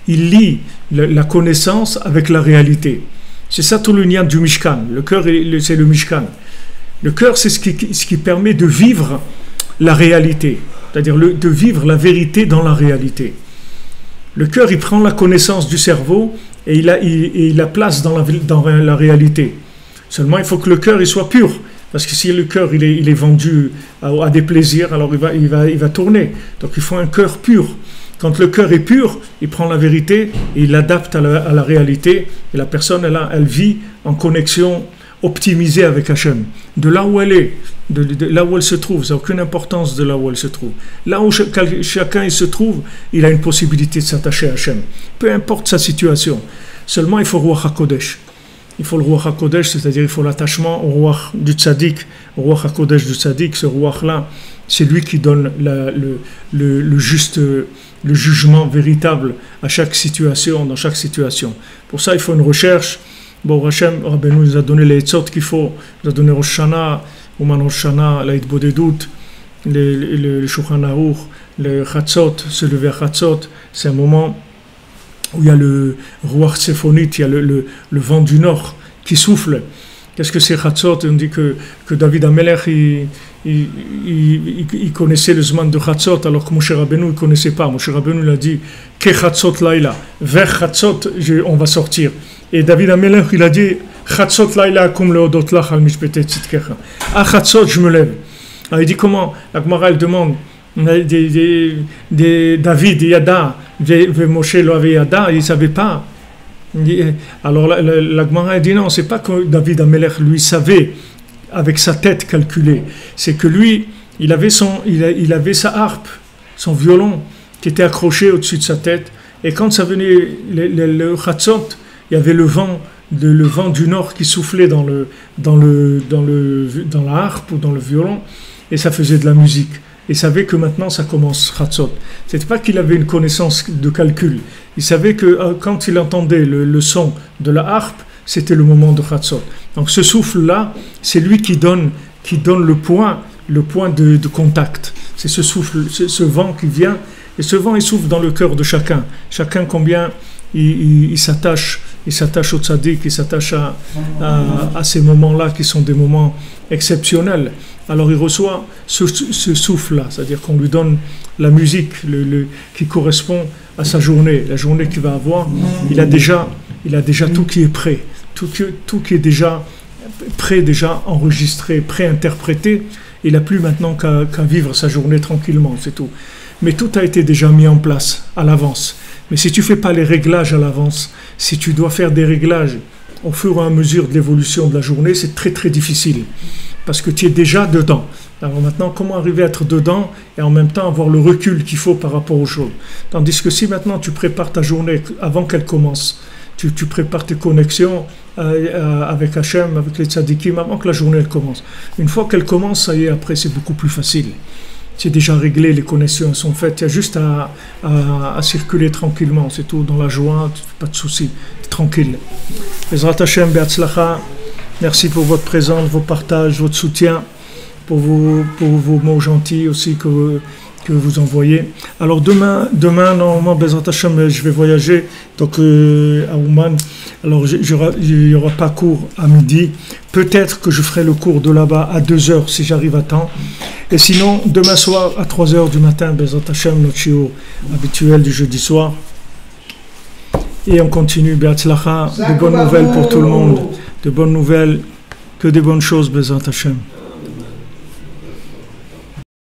lie la connaissance avec la réalité. C'est ça tout le lien du Mishkan. Le cœur, c'est le Mishkan. Le cœur, c'est ce qui permet de vivre la réalité, c'est-à-dire de vivre la vérité dans la réalité. Le cœur, il prend la connaissance du cerveau et il la place dans la réalité. Seulement, il faut que le cœur il soit pur, parce que si le cœur il est vendu à des plaisirs, alors il va tourner. Donc, il faut un cœur pur. Quand le cœur est pur, il prend la vérité et il l'adapte à la réalité. Et la personne, elle vit en connexion optimisée avec Hachem. De là où elle est, de là où elle se trouve, ça n'a aucune importance de là où elle se trouve. Là où chacun il se trouve, il a une possibilité de s'attacher à Hachem. Peu importe sa situation. Seulement, il faut Ruach HaKodesh. Il faut le Ruach HaKodesh, c'est-à-dire il faut l'attachement au Ruach du Tzaddik, au Ruach HaKodesh du Tzaddik. Ce Ruach-là, c'est lui qui donne le jugement véritable à chaque situation, dans chaque situation. Pour ça, il faut une recherche. Bon, Hachem, Rabbeinu nous a donné les etzot qu'il faut, il nous a donné Rosh Hashanah, Ouman Rosh Hashanah, la Hitbodedut, le Shulchan Aruch, le Chatzot, se lever à Chatzot, c'est un moment où il y a le Ruach Tsefonit, il y a le vent du nord qui souffle. Qu'est-ce que c'est Chatzot? On dit que David Amelech, il connaissait le Zman de Chatzot, alors que Moshe Rabbeinu ne connaissait pas. Moshe Rabbeinu l'a dit, Ke Chatzot Laila, vers Chatzot, on va sortir. Et David Amelech, il a dit, Chatzot Laila, comme le Odot Lach al Mishpete Tzidkecha. À Chatzot, je me lève. Alors il dit comment? La Gemara, elle demande, David Yada, Moshe lo avait Yada, il ne savait pas. Alors la Gemara dit non, c'est pas que David Amelech lui savait avec sa tête calculée, c'est que lui il avait sa harpe, son violon qui était accroché au-dessus de sa tête, et quand ça venait le Chatzot, il y avait le vent du nord qui soufflait dans la harpe ou dans le violon, et ça faisait de la musique. Il savait que maintenant ça commence Chatzot. C'était pas qu'il avait une connaissance de calcul. Il savait que quand il entendait le son de la harpe, c'était le moment de Chatzot. Donc ce souffle-là, c'est lui qui donne le point de contact. C'est ce souffle, ce vent qui vient, et ce vent il souffle dans le cœur de chacun. Chacun combien il s'attache au tzaddik, il s'attache à ces moments-là qui sont des moments exceptionnels. Alors il reçoit ce souffle-là, c'est-à-dire qu'on lui donne la musique qui correspond à sa journée, la journée qu'il va avoir. Il a déjà tout qui est prêt, tout qui est déjà prêt, déjà enregistré, pré-interprété. Il n'a plus maintenant qu'à vivre sa journée tranquillement, c'est tout. Mais tout a été déjà mis en place à l'avance. Mais si tu ne fais pas les réglages à l'avance, si tu dois faire des réglages au fur et à mesure de l'évolution de la journée, c'est très très difficile. Parce que tu es déjà dedans. Alors maintenant, comment arriver à être dedans et en même temps avoir le recul qu'il faut par rapport aux choses? Tandis que si maintenant tu prépares ta journée avant qu'elle commence, tu prépares tes connexions avec Hachem, avec les tzadikim, avant que la journée elle commence. Une fois qu'elle commence, ça y est, après c'est beaucoup plus facile. C'est déjà réglé, les connexions sont faites. Il y a juste à circuler tranquillement, c'est tout, dans la joie, pas de soucis, tranquille. Bezrat Hashem, Be'atzlacha. Merci pour votre présence, vos partages, votre soutien, pour vos mots gentils aussi que vous envoyez. Alors demain normalement, Bezrat Hashem, je vais voyager donc à Ouman. Alors il n'y aura pas cours à midi. Peut-être que je ferai le cours de là-bas à 2h si j'arrive à temps. Et sinon, demain soir à 3h du matin, Bezrat Hashem, notre shiur habituel du jeudi soir. Et on continue, Be'atzlacha, de bonnes nouvelles pour tout le monde. De bonnes nouvelles, que des bonnes choses, Bezrat Hashem.